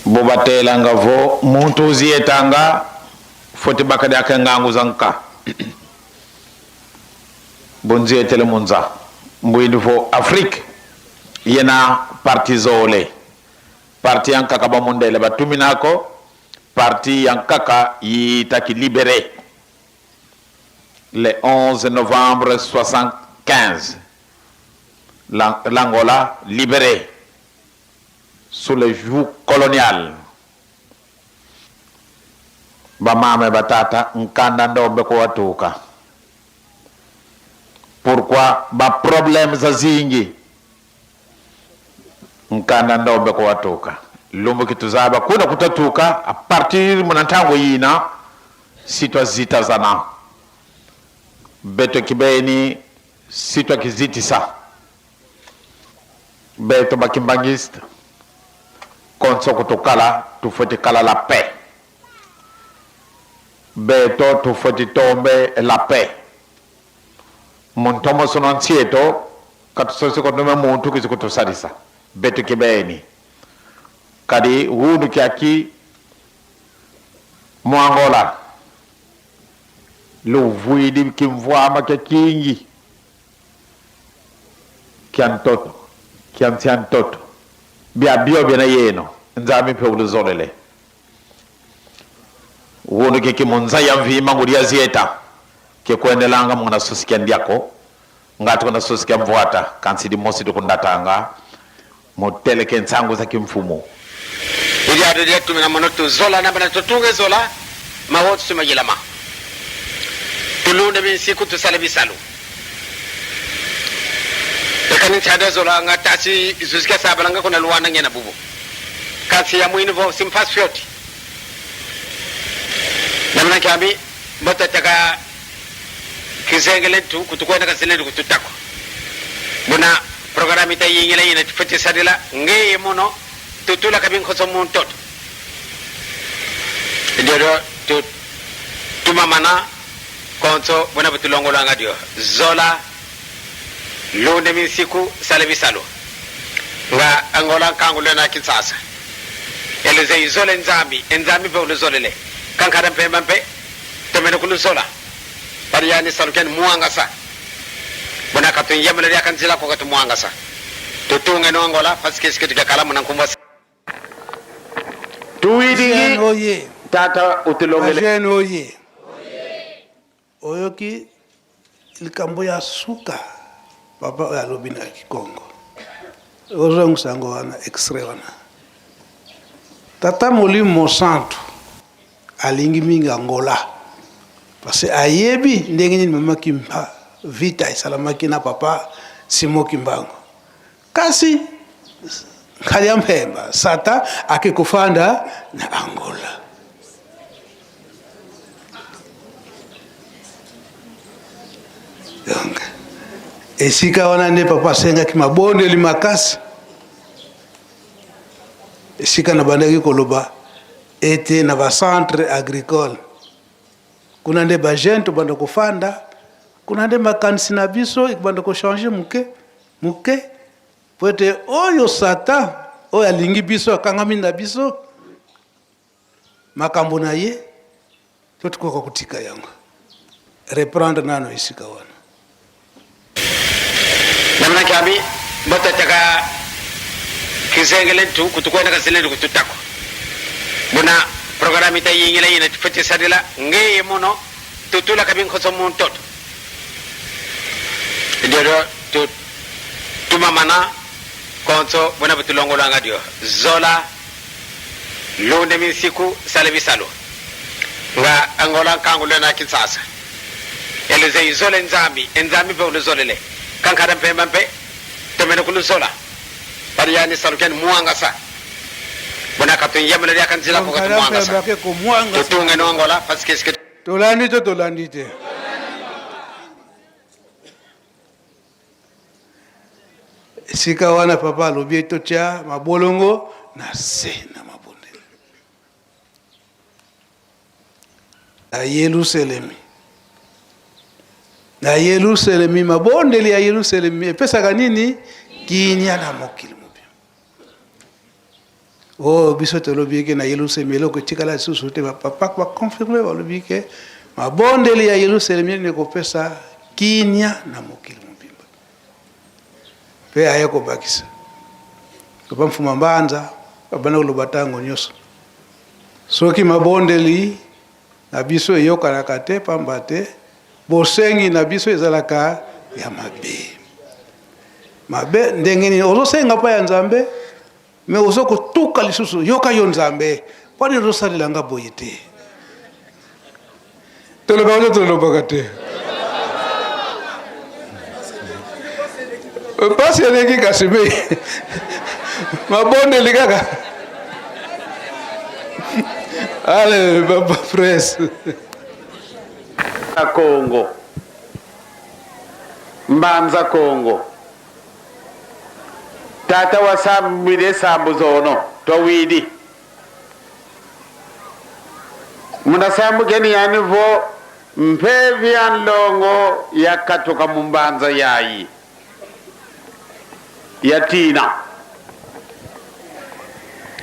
bobatela ngavo muntu zietanga foti bakade akangangu zanka bonzietele munza mbwindu fo Afrique yena parti zole parti yankaka bamundele batuminako parti yankaka yitaki libéré le 11 novembre 75 l'Angola libérée sous le joug colonial. Bamame batata nkanda ndombe ko watuka. Pourquoi ba problème za zingi nkanda ndombe ko watuka. Lumbu kituzaba kuna kutatuka a partir munantango yina sitwa zita zana. Beto kibeni sitwa kizitisa. Beto bakimbangiste konso kutokala tufoti kala la paix. Beto tufoti tombe la paix. Montomo sonansieto katusosi kotume muntu kizikutusadisa. Beto kibeni kadi hunu kiaki Mwangola luvuidi kimvwama kia kingi kiantoto kiantiantoto bia bio bina yeno nzami pe uluzolele wono ke kimonza ya mvima nguria zieta ke kuendelanga mwana sosikia ndiako ngati kuna sosikia mvuata kansidi mosi tukundatanga moteleke nsangu za kimfumo ili adede tumina monotu zola na bana tutunge zola mawotu sumajilama tulunde bin siku tusale bisalu ekani chade zola ngata si sosikia sabalanga kuna luwana ngena bubu kasi ya muini vo simpas fioti namna kiambi mbota taka kizengele tu kutukwenda kasilendo kututako buna programme ita yingela yina fete sadila ngeye mono tutula kabin khoso mon tot ndio tu tumamana konso buna butulongo langa dio zola lunde min siku salebi salo nga angola kangulo na kinsasa eleze izole nzambi be uluzolele kankara pembe temene kuluzola pariyani saluken muangasa bona katu yamle ya kanzila ko katu muangasa tutunge no angola paske skiti kala munan kumba tuwidingi oye tata utilongele ajeni oye oyoki likambo ya suka papa ya lobina Kikongo ozo ngusango wana extrait wana tata Molimo Santu alingi mingi Angola parce que ayebi ndenge nini mama kimpa vita isalamaki na papa Simo Kimbangu kasi kali mpemba sata akikufanda na Angola donc esika wana nde papa senga kimabonde limakasi esika na bandaki koloba ete na ba centre agricole kuna nde ba jeune to banda kufanda kuna nde makanisi na biso ikubanda ko changer muke pote oyo sata oyo alingi biso akangami na biso makambo na ye totukoka kutika yango reprendre nano isika wana namna kiambi mbota taka kizengele tu kutukwenda kasilendo kututako buna programme ita yingela yina fete sadila ngeye mono tutula kabin khoso mon tot ndio tu tumamana konso buna butulongo langa dio zola lunde min siku salebi salo nga angola kangulo na kinsasa eleze izole nzambi be uluzolele kankara pembe temene kuluzola pariyani saluken muangasa bona katu yamle ya kanzila ko katu muangasa tutunge no angola paske ske tolandite sika wana papa lobi to tia mabolongo na se na mabonde na Yerusalemi mabonde ya Yerusalemi pesa kanini kinya na mokili mobia oh biso to lobi ke na Yerusalemi loko tikala susu te papa kwa confirmer ba lobi ke mabonde ya Yerusalemi ne ko pesa kinya na mokili mobia pe ayako bakisa papa mfuma mbanza bana ulobatango nyoso soki mabonde li na biso yoka na kate pambate bosengi na biso ezalaka ya mabe ndenge ni ozosenga pa ya nzambe me ozoko tuka lisusu yoka yo nzambe poni rosalilanga boyete toloba kate pasi eleki kasime mabonde likaka ale baba press Kongo Mbanza Kongo tata wasambire sambu zono towidi muna sambu geni yani vo mpevi anlongo yakatoka mumbanza yayi yatina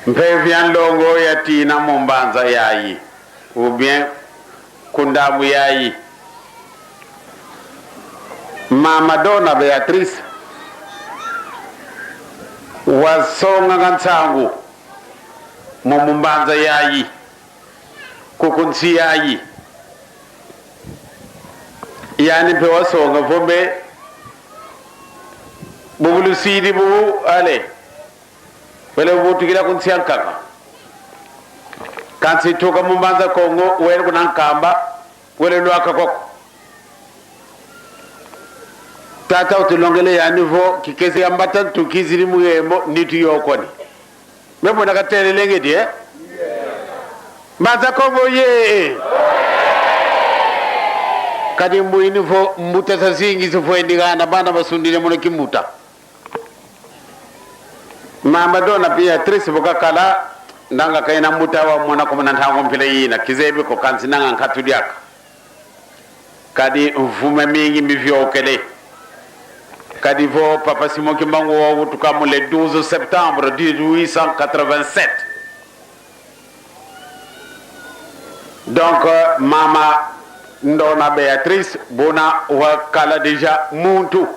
mpevi anlongo yatina mumbanza yayi ou bien kundamu yayi Mama Dona Beatrice wasonga ngansangu mumbanza yayi kukunsi yayi yani pe wasonga vombe bubulu sidi bu ale wala butu kila kunsian kaka kansi toka mumbanza kongo wele kunan kamba wele luaka koko tata utulongele ya nivo kikesi ya mbata tukiziri muyemo nitu yokoni mebo nakatele lengedi mbanza kongo ye kadi mbuini fo mbuta sa singi so fo indigana bana basundile muno kimuta mama dona Beatrice boka kala ndanga kayina mbuta wa mwana ko nantango mpile yina kizebe ko kansi nanga nkatudiaka kadi mvume mingi mivyo kele kadi vo papa Simon Kimbangu wo tukamu le 12 septembre 1887 donc mama ndona Beatrice bona wakala deja muntu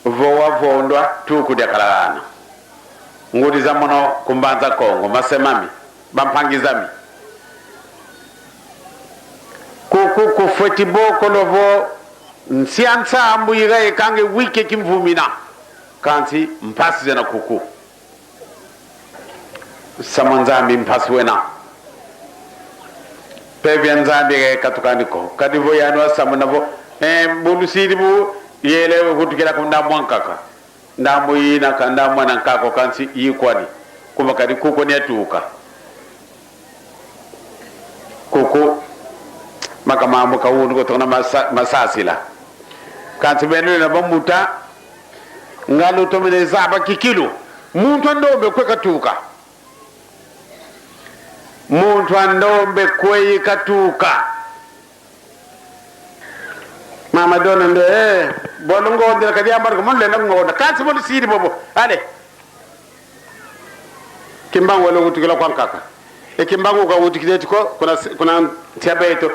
vowa vondwa tuku de kalana ngudi za mono kumbanza Kongo masemami bampangizami kuku kufetibo kolovo nsiansa ambuiga ekange wike kimvumina kanti mpasi zena kuku samanzambi mpasi wena pevyan zambi katukaniko kadivo yanwa samunavo bulu sidibu yele hutukira kumda mwankaka ndamu yina kanda mwana nkako kansi yikwani kuma kadi kuko ni atuka kuku maka mamu kawunu ko tona masasila kansi benu na bamuta ngalo tomele zaba kikilu muntu ndombe kwe katuka muntu andombe kwe katuka mama dona ndo bolongo ndira kadi ambar ko mon le nak ngoda kansi mo sidi bobo ale kimbango wala wutukila kwankaka kimbango ka wutukideti ko kuna tiabeto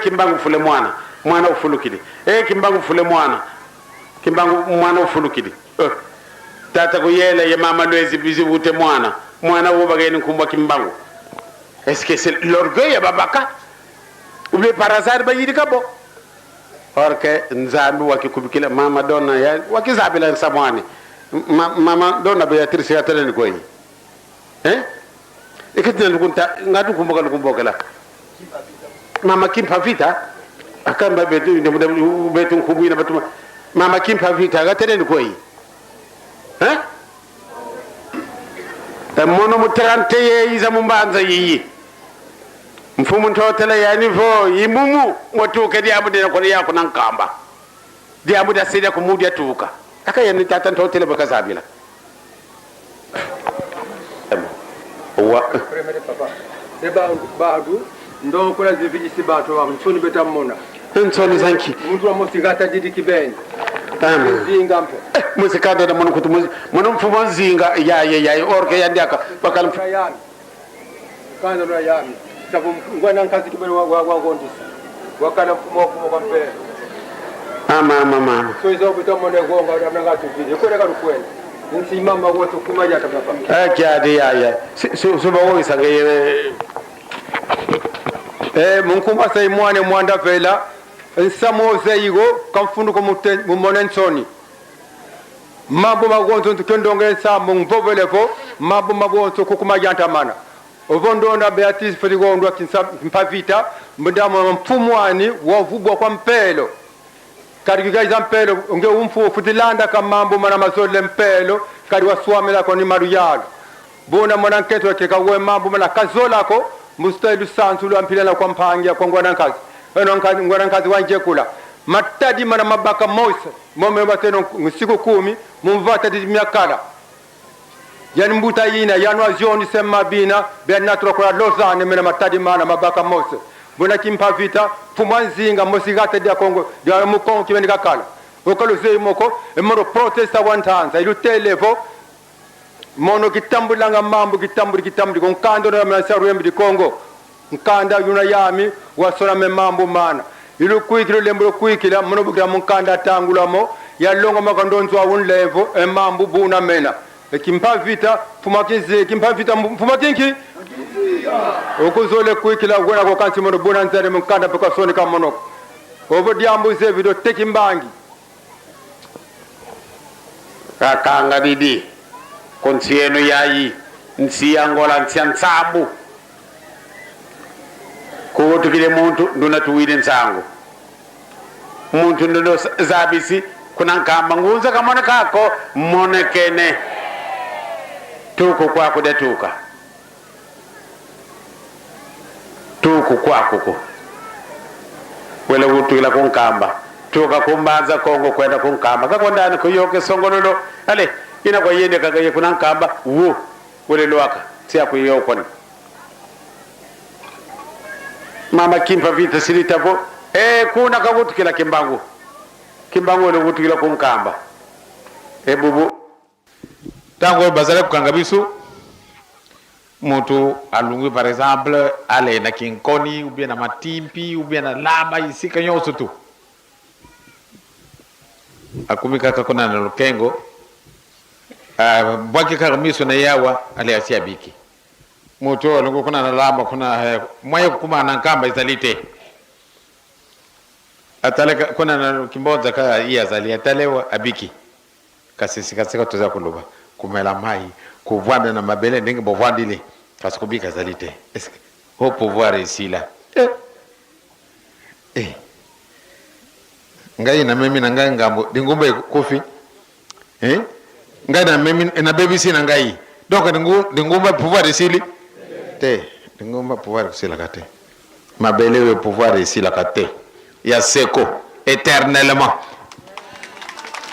kimbango fule mwana ufulukidi kimbango fule mwana ufulukidi tata ko yele ye mama lwezi bizi wute mwana wo bageni kumba kimbango est-ce que c'est l'orgueil babaka ou bien par hasard ba yidi kabo orke nzambi wakikubikila mama dona ya wakizabila samwani mama dona Beatrice ya tele koyi ikati lukunta ngadu kumboka la mama kimpa vita akamba betu kubuina batuma mama kimpa vita ga tele koyi mono mutarante ye iza mumbanza yiyi mfumu ntotela yani vo yimumu ngotuka diabude ko yako nankamba diabude asida ko mudi atuka akayani tata ntotela bakazabila wa premier papa deba baadu ndo ko la viji sibato wa nsoni betamona nsoni zanki muntu wa mosigata jidi kibeni zinga mpo musikado da mono kutu mono mfumo zinga ya orke yandiaka bakal yami kana no yami sabu ngwana nkazi kibeni wa ngondisa wakana mfumo kwa mpele mama so izo betamona gonga da ngatu viji ko reka rukwenda nsimama wote kumaja tabapa kyade ya so bawo isange munkuma sai mwane mwanda vela nsamo zeigo kamfundu ko mumonensoni mabo magonzo tukendonge nsamo mvovelevo mabo magonzo kukumaja ntamana ovondonda Beatrice Ferigondo mpavita mbandamo mfumwani wavubwa kwa mpelo karigaiza mpelo nge umfu futilanda kamambo mana mazole mpelo kadi waswamela ko ni maruyalo bona mwana nketo yake kawe mambo mana kazola ko mustailu santu lo ampilana kwa mpangia kwa ngwana nkazi ngwana nkazi wanje kula matadi mana mabaka moise mome bateno siku 10 mumvata di miakala yani mbuta yina yanwa zoni sema bina benatro kwa lozane mena matadi mana mabaka moise bona kimpa vita fumanzinga mosigata dia Kongo dia mukongo kibenika kala okalo zeimoko emoro protesta wantanza ilutelevo mono kitambulanga mambo kitambuli konkando na masaru yembi Kongo nkanda yuna yami wasora me mambo mana ilukuikilo lembro kuikila mono bugira munkanda tangulamo yalongo makandonzo awunlevo emambo buna mena kimpa vita fumakize kimpa vita fumakinki okuzole kuikila gona ko kansi mono bona nzare munkanda peka soni kamonoko obo diambuze vido tekimbangi kakanga didi konsieno yayi nsiya ngola nsiya nsambu kuwotukile muntu nduna tuwile nsango muntu nduno zabisi kuna nkamba ngunza kamone kako monekene tuku kwako de tuka tuku kwako ko wela wutukila kunkamba tuka kumbanza kongo kwenda kunkamba kakondani kuyoke songololo ale ina kwa yende kagaye kuna nkamba wo wele lwaka tia kuyokoni mama kimpa vita silitavo kuna kavutukila kimbangu wele wutukila kunkamba bubu tango bazale kukanga biso mutu alungwi par exemple ale na kinkoni ou bien na matimpi ou bien na lamba isika nyonso tu akumi kaka kona na lukengo bwaki kaka miso na yawa ale asia biki mutu alungwi kuna na lamba kuna mwaye kukuma na nkamba izalite atale kuna na kimboza ka iya zali atalewa abiki kasisi kasika tuza kuluba kumela mai kuvanda na mabele ndenge bovandile parce que bika zalite est-ce que au pouvoir ici là ngai na mimi na ngai ngambo dingumbe kofi ngai na mimi na baby si na ngai donc dingumbe pouvoir ici te dingumbe pouvoir ici la kate mabele we pouvoir ici la kate ya seko éternellement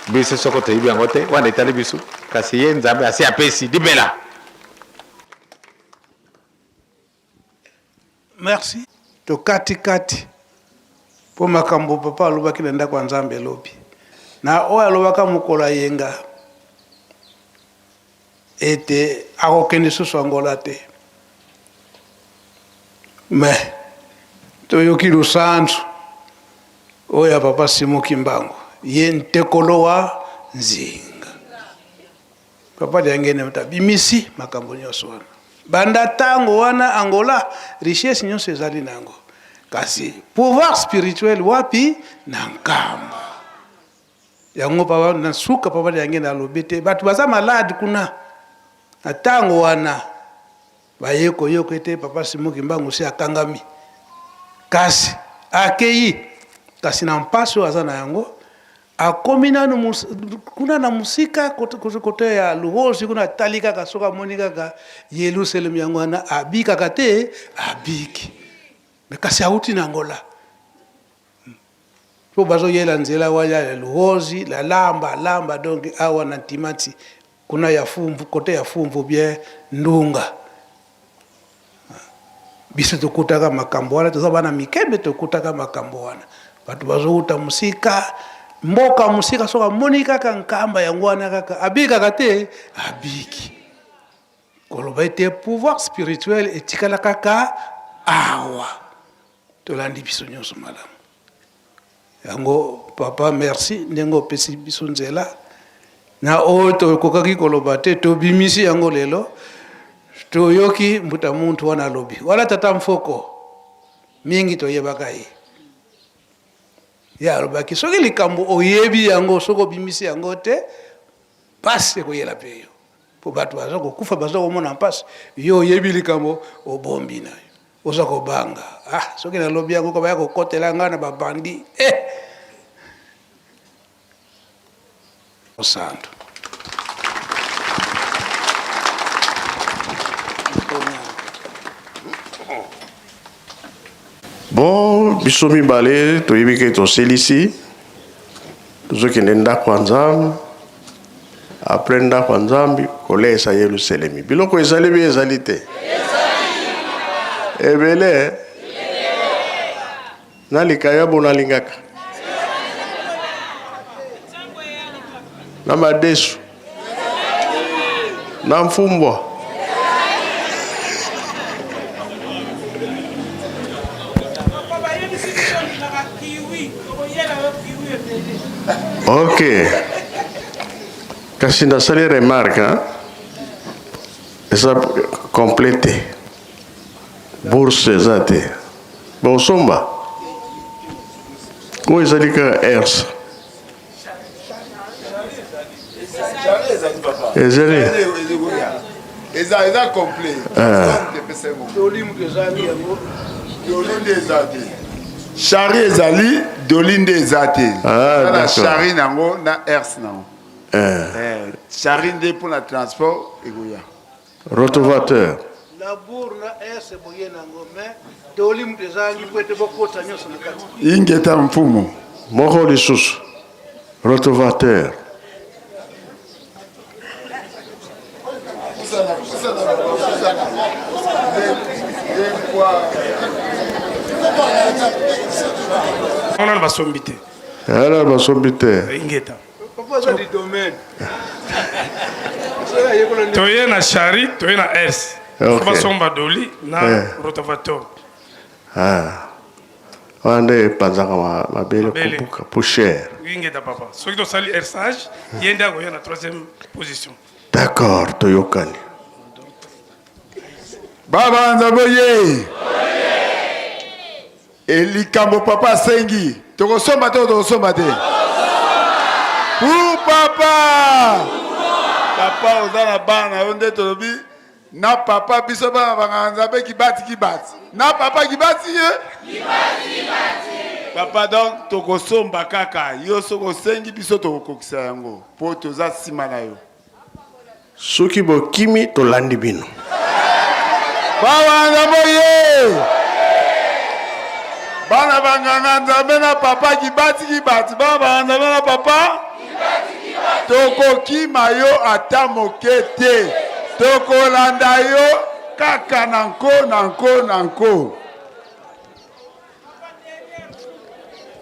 biso soko te ibi angote wana itali biso kasi ye nzambe asi apesi dibela. Merci to kati po makambo papa alobaki na ndako ya nzambe lobi na oyo alobaka mokolo yenga ete akokende susu angola te me toyoki lusanzu oyo ya papa Simon Kimbangu ye ntekolo wa nzinga papa diangene mutabimisi makambo nyonso wana banda tango wana Angola richesse nyonso ezali nango kasi pouvoir spirituel wapi na nkamba yango papa na suka papa diangene alobete batu baza malade kuna na tango wana bayeko yoko ete papa Simon Kimbangu si akangami kasi akeyi kasi na mpaso aza na yango akomina kuna na musika kote ya luhosi kuna talika kasoka monika ka Yerusalem yango na abika kate abiki mekasi auti na Angola po bazo yela nzela waya luhosi la lamba donc awa na timati kuna ya fumvu kote ya fumvu bien ndunga biso tokutaka makambo wana tozabana mikembe tokutaka makambo wana batu bazo uta musika mboka musika soka monika ka nkamba yango wana kaka abika kate abiki koloba ete pouvoir spirituel etikala kaka awa tolandi biso nyonso malamu yango papa merci ndengo pesi biso nzela na oyo tokokaki koloba te tobimisi yango lelo toyoki mbuta muntu wana lobi wala tata mfoko mingi toyebaka ye ya alobaki soki likambo oyebi yango soko bimisi yango te pasi koyela pe yo po bato baza kokufa baza komona mpasi yo oyebi likambo obombi na yo oza kobanga soki nalobi yango ko baya kokotela ngai na babandi osanto bon biso mibale toyebi ke toselisi tozokende ndako ya nzambe apres ndako ya nzambe kolesa Yerusalemi biloko ezali bi ezali te ebele nalika bo nalingaka na madesu na mfumbwa ok kasi nasali remarque eza complete bourse eza te bosomba Où est Zalika Ers? Ezali. Eza complet. Chari ezali, dolinde ezate. La chari nango na ers nango. Chari nde pour la transport egoya. Rotovateur. Labour na ese boye nango mais dolim tezangi kwete bokota nyoso nakati. Ingeta mfumo. Moko lisusu. Rotovateur. On a le basombité. Alors, basombité. Ingeta. Papa ça du domaine. Toye na chari, toye na ers. Okay. Basomba doli na rotavateur. Wande panzaka mabele kubuka pour cher. Ingeta papa. Ceux qui doivent salir ersage, yenda a la troisième position. D'accord, toyokani. Baba Nzaboye. Elikambo papa sengi. Tokosomba te. Pour papa. Papa ozana bana onde tolobi. Na papa biso bana banga Nzabe kibati. Na papa kibati ye. Papa donc tokosomba kaka. Yo soko sengi biso tokokisa yango. Po toza sima na yo. Soki bokimi tolandi bino. Baba Nzaboye. Bana banganga Nzambe na papa kibati. Baba Nzambe na papa toko kima yo ata mokete. Toko landa yo kaka nanko.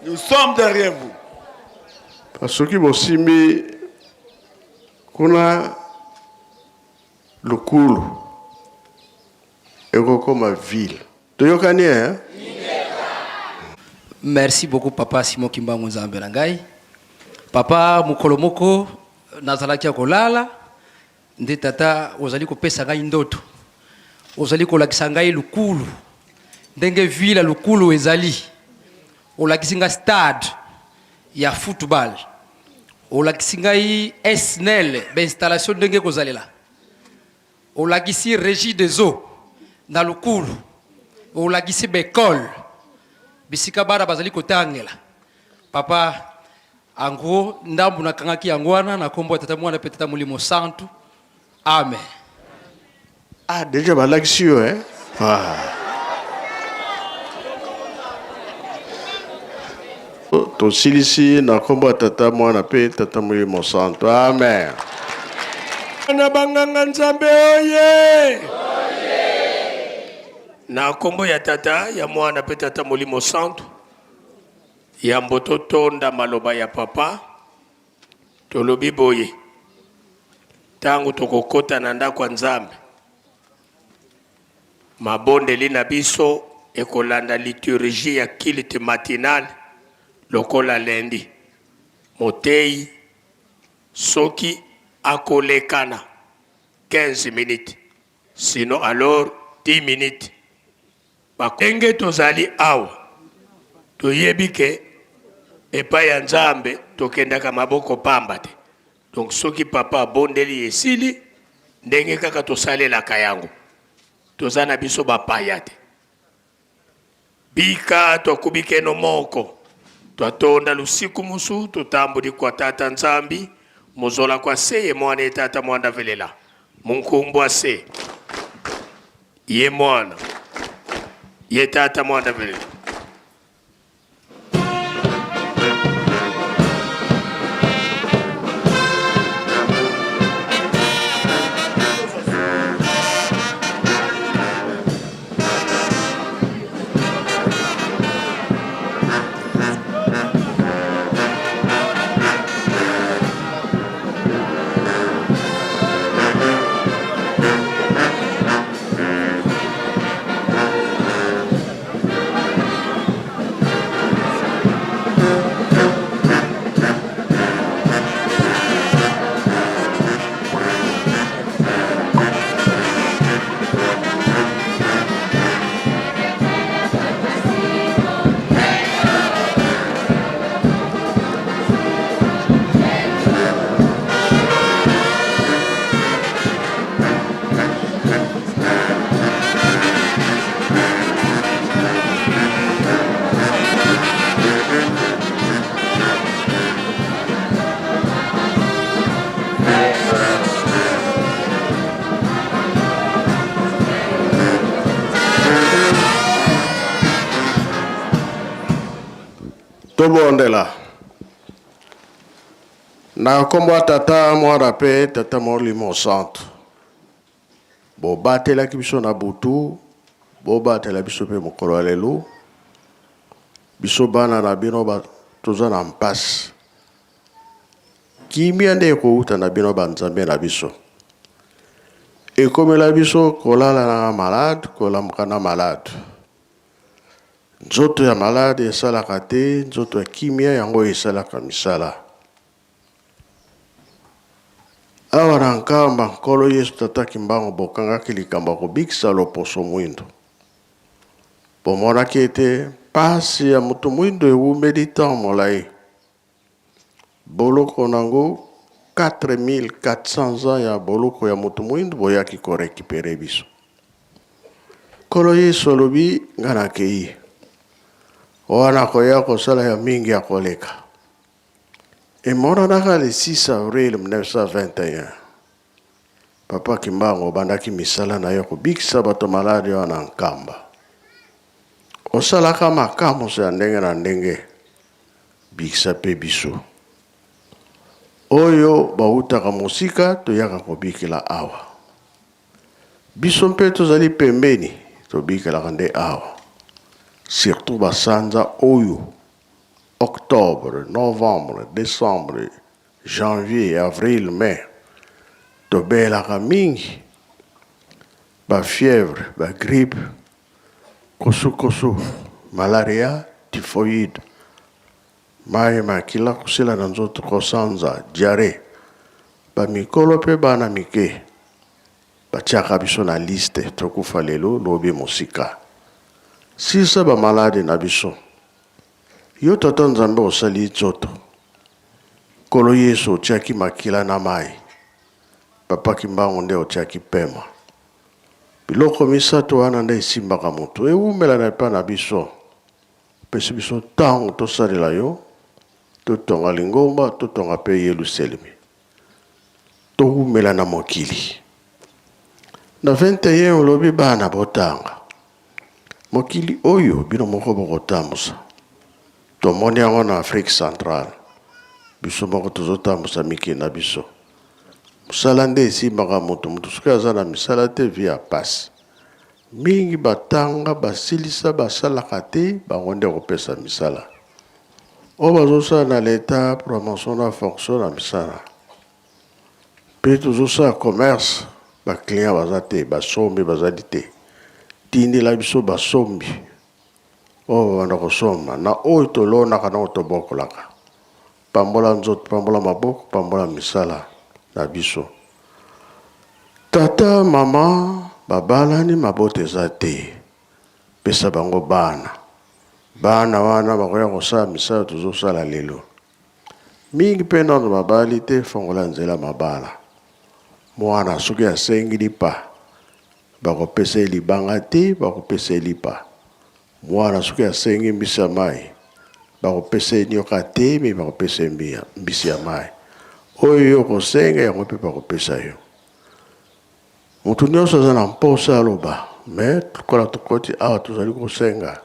Nous sommes derrière vous. Soki bosimbi kuna lukulu ekokoma ville. Toyokani hein? Merci beaucoup papa Simon Kimbangu Nzambe na ngai. Papa mukolo moko nazalaki kolala nde tata ozali kopesa ngai ndoto. Ozali kolakisa ngai lukulu. Ndenge ville lukulu ezali. Olakisi ngai stade ya football. Olakisi ngai SNEL be installation ndenge kozalela. Olakisi régie des eaux na lukulu. Olakisi be école. Bisika bara bazali kotangela. Papa ango ndambu na kangaki yangwana na kombo tata mwana pe tata mulimo santu. Amen. Ah déjà balakisi yo hein? To silisi na kombo tata mwana pe tata mulimo santu. Amen. Na banganga Nzambe oye. Na kombo ya tata ya mwana pe tata molimo santu ya mboto tonda maloba ya papa tolobi boye tangu tokokota na ndako ya Nzambe mabondeli na biso ekolanda liturgie ya kilite matinale lokola lendi motei soki akolekana 15 minutes sinon alors 10 minutes. Bakenge tozali awa toyebi ke epa ya Nzambe tokendaka maboko pamba te. Donc soki papa bondeli esili ndenge kaka tosalelaka yango tozana biso bapaya te. Bika tokubike no moko twatonda lusiku musu tutambuli kwa tata Nzambi muzola kwa seye mwana tata mwanda velela munkumbwa se ye mwana ye tata mwanda velela. tobondela na kombo tata mwana pe tata molimo santo bobatelaki biso na butu bobatela biso mpe mokolo ya lelo biso bana na bino toza na mpasi kimia nde ekouta na bino banzambe na biso ekomela biso kolala na malade kolamuka na malade nzoto ya malade esalaka te nzoto ya kimia yango esalaka misala awa na nkamba nkolo yesu tataki mbango bokangaki likambo ya kobikisa loposo mwindo bomonaki ete pasi ya moto mwindo ewumeli ntan molai boloko nango 4400 ans ya boloko ya moto mwindo boyaki korekipere biso nkolo yesu alobi nga nakei wana koya kosala ya mingi ya koleka emonanaka le 6 avril 1921 papa Kimbangu obandaki misala na yo kobikisa bato maladi wana nkamba osalaka makamuso ya ndenge na ndenge bikisa mpe biso oyo bautaka mosika toyaka kobikela awa biso mpe tozali pembeni tobikelaka nde awa surtout basanza oyo octobre, novembre, décembre, janvier, avril, mai tobelaka mingi bafièvre, bagrippe, kosu, malaria, typhoïde mai makila kusila na nzoto kosanza diarrhée bamikolo mpe bana mike batiaka biso na liste tokufa lelo lobi mosika sisa bamalade na biso yo tata nzambe osali nzoto nkolo yesu otiaki makila na mai papa Kimbangu nde otiaki pema biloko misato wana nde esimbaka moto ewumela na epai na biso pesi biso ntango tosalela yo totonga lingomba totonga mpe Yelusalemi towumela na mokili na 21 olobi bana botanga mokili oyo bino moko bokotambusa tomoni yango na Afrique centrale biso moko tozotambusa mike na biso mosala nde esimbaka moto soki aza na misala te via pasi mingi batanga basilisa basalaka te bango nde kopesa misala oyo bazosala na leta promotion na fonction na misala mpe tozosala commerce baclient baza te basombi bazali te tindela biso basombi oyo babanda kosomba na oyo tolonaka na oyo tobokolaka pambola nzoto pambola maboko pambola misala na biso tata mama babalani mabota eza te pesa bango bana wana bakoya kosala misala tozosala lelo mingi mpe nano babali te fongola nzela mabala mwana soki asengi lipa bakopesa ye libanga te bakopesa ye lipa mwana soki asengi mbisi ya mai bakopesa ye nioka te me bakopesa ye mbisi ya mai oyo yo kosenga yango mpe bakopesa yo motu nyonso aza na mposa aloba me kola tokoti awa tozali kosenga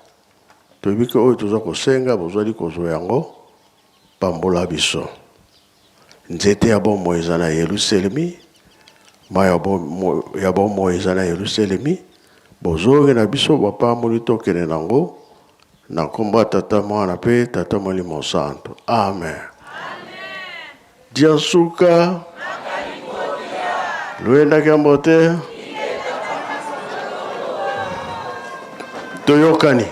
toyebi ke oyo toza kosenga bozwali kozwa yango pambola biso nzete ya bomoi eza na Yelusalemi mai ya bomoi eza na Yelusalemi bozongi na biso bapamboli tokende nango na nkombo ya tata mwana mpe tata molimo santo amen diansuka lwendaki ya mbote toyokani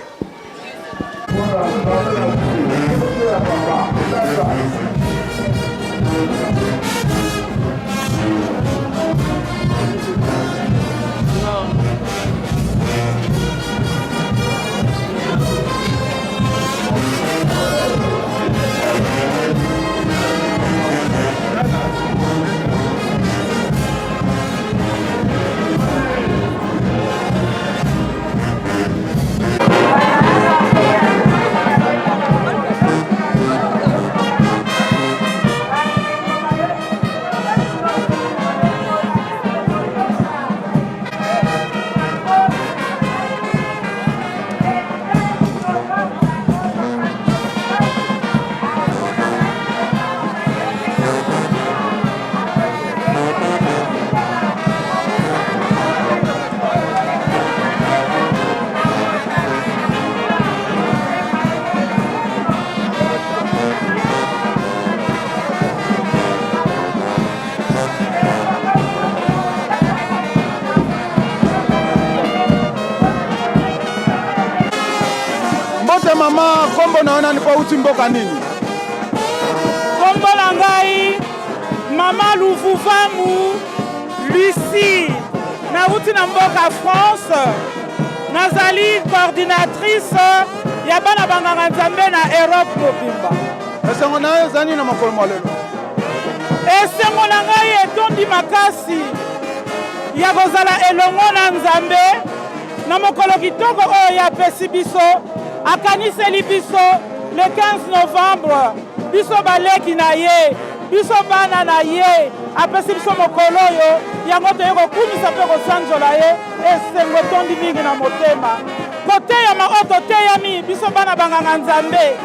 mama kombo na ona ni po uti mboka nini? Kombo na ngai Mama Luvuvamu Lucie. Nauti na mboka France. Nazali coordinatrice ya bana banganga nzambe na Europe mobimba. Esengo na ezani na makolo malelo. Esengo na ngai etondi makasi ya kozala elongo na nzambe na mokolo kitoko oyo apesi biso akaniseli biso le 15 novembre biso baleki na ye biso bana na ye apesi biso mokolo oyo yango toye kokumisa mpe kosanzola ye esengo etondi mingi na motema koteyama oyo toteyami biso bana banganga nzambe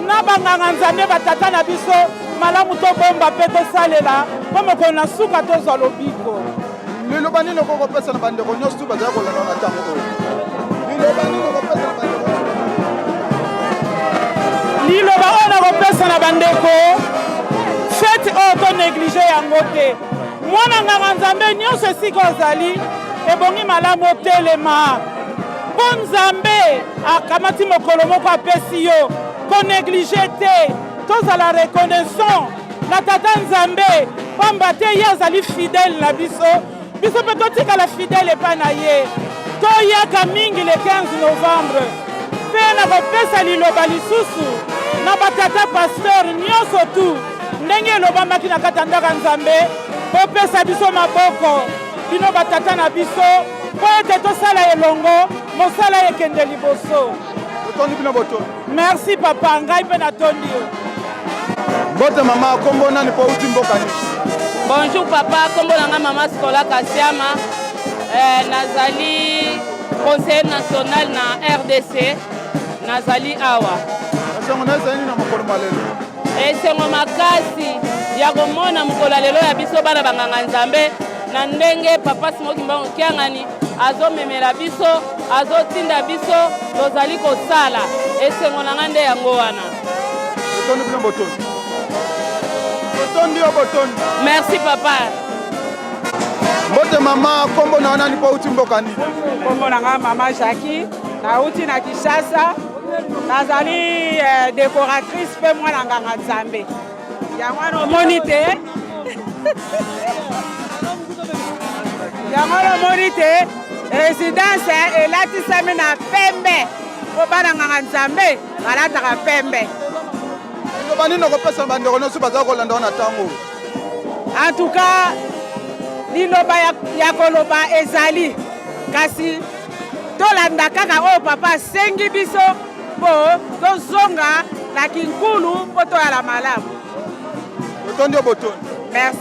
na banganga nzambe batata na biso malamu tobomba mpe tosalela mpo mokolo na suka tozwa lobiko. Liloba nini okopesa na bandeko nyonso bazala kolanda na ntango oyo? Liloba nini okopesa na bandeko? Liloba oyo nakopesa na bandeko fete oyo tonéglige yango te. Mwana nganga nzambe nyonso esika ozali ebongi malamu otelema mpo nzambe akamati mokolo moko apesi yo konéglige te tozala reconnaissant na tata nzambe pamba te ye azali fidèle na biso biso mpe totikala fidèle epai na ye toyaka mingi le 15 novembre mpe na kopesa liloba lisusu na batata pasteur nyonso tu ndenge elobamaki na kati ya ndaka nzambe bopesa biso maboko bino batata na biso mpo ete tosala elongo mosala ekende liboso. Otondi bino boto. Merci papa ngai mpe natondi yo. Bote mama kombo nani po uti mboka nini? Bonjour papa, kombo nanga mama Sikola Kasiama. Nazali conseiller national na RDC. Nazali awa. Esengo na ezali na mokolo malelo. Esengo makasi ya komona mokolo lelo ya biso bana banganga nzambe na ndenge papa Simoki Mbangu Kiangani azomemela biso azotinda biso tozali kosala esengo nanga nde yango wana. Otondi bino botondi. Botondi o botondi. Merci papa. Bote mama kombo na ona ni po uti mboka nini? Kombo nanga mama Jackie nauti na Kinshasa nazali décoratrice mpe mwana nganga nzambe yango wana omoni te yango wana omoni te résidence elatisami na pembe mpo bana nganga nzambe balataka pembe. Liloba nini okopesa bandeko nyonso bazala kolanda wana ntango? En tout cas liloba ya koloba ezali kasi tolanda kaka oyo papa asengi biso mpo tozonga na kinkulu mpo toyala malamu. Botondi o botondi. Merci.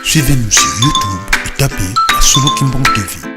Suivez-nous sur YouTube et tapez Solo Kimbang TV.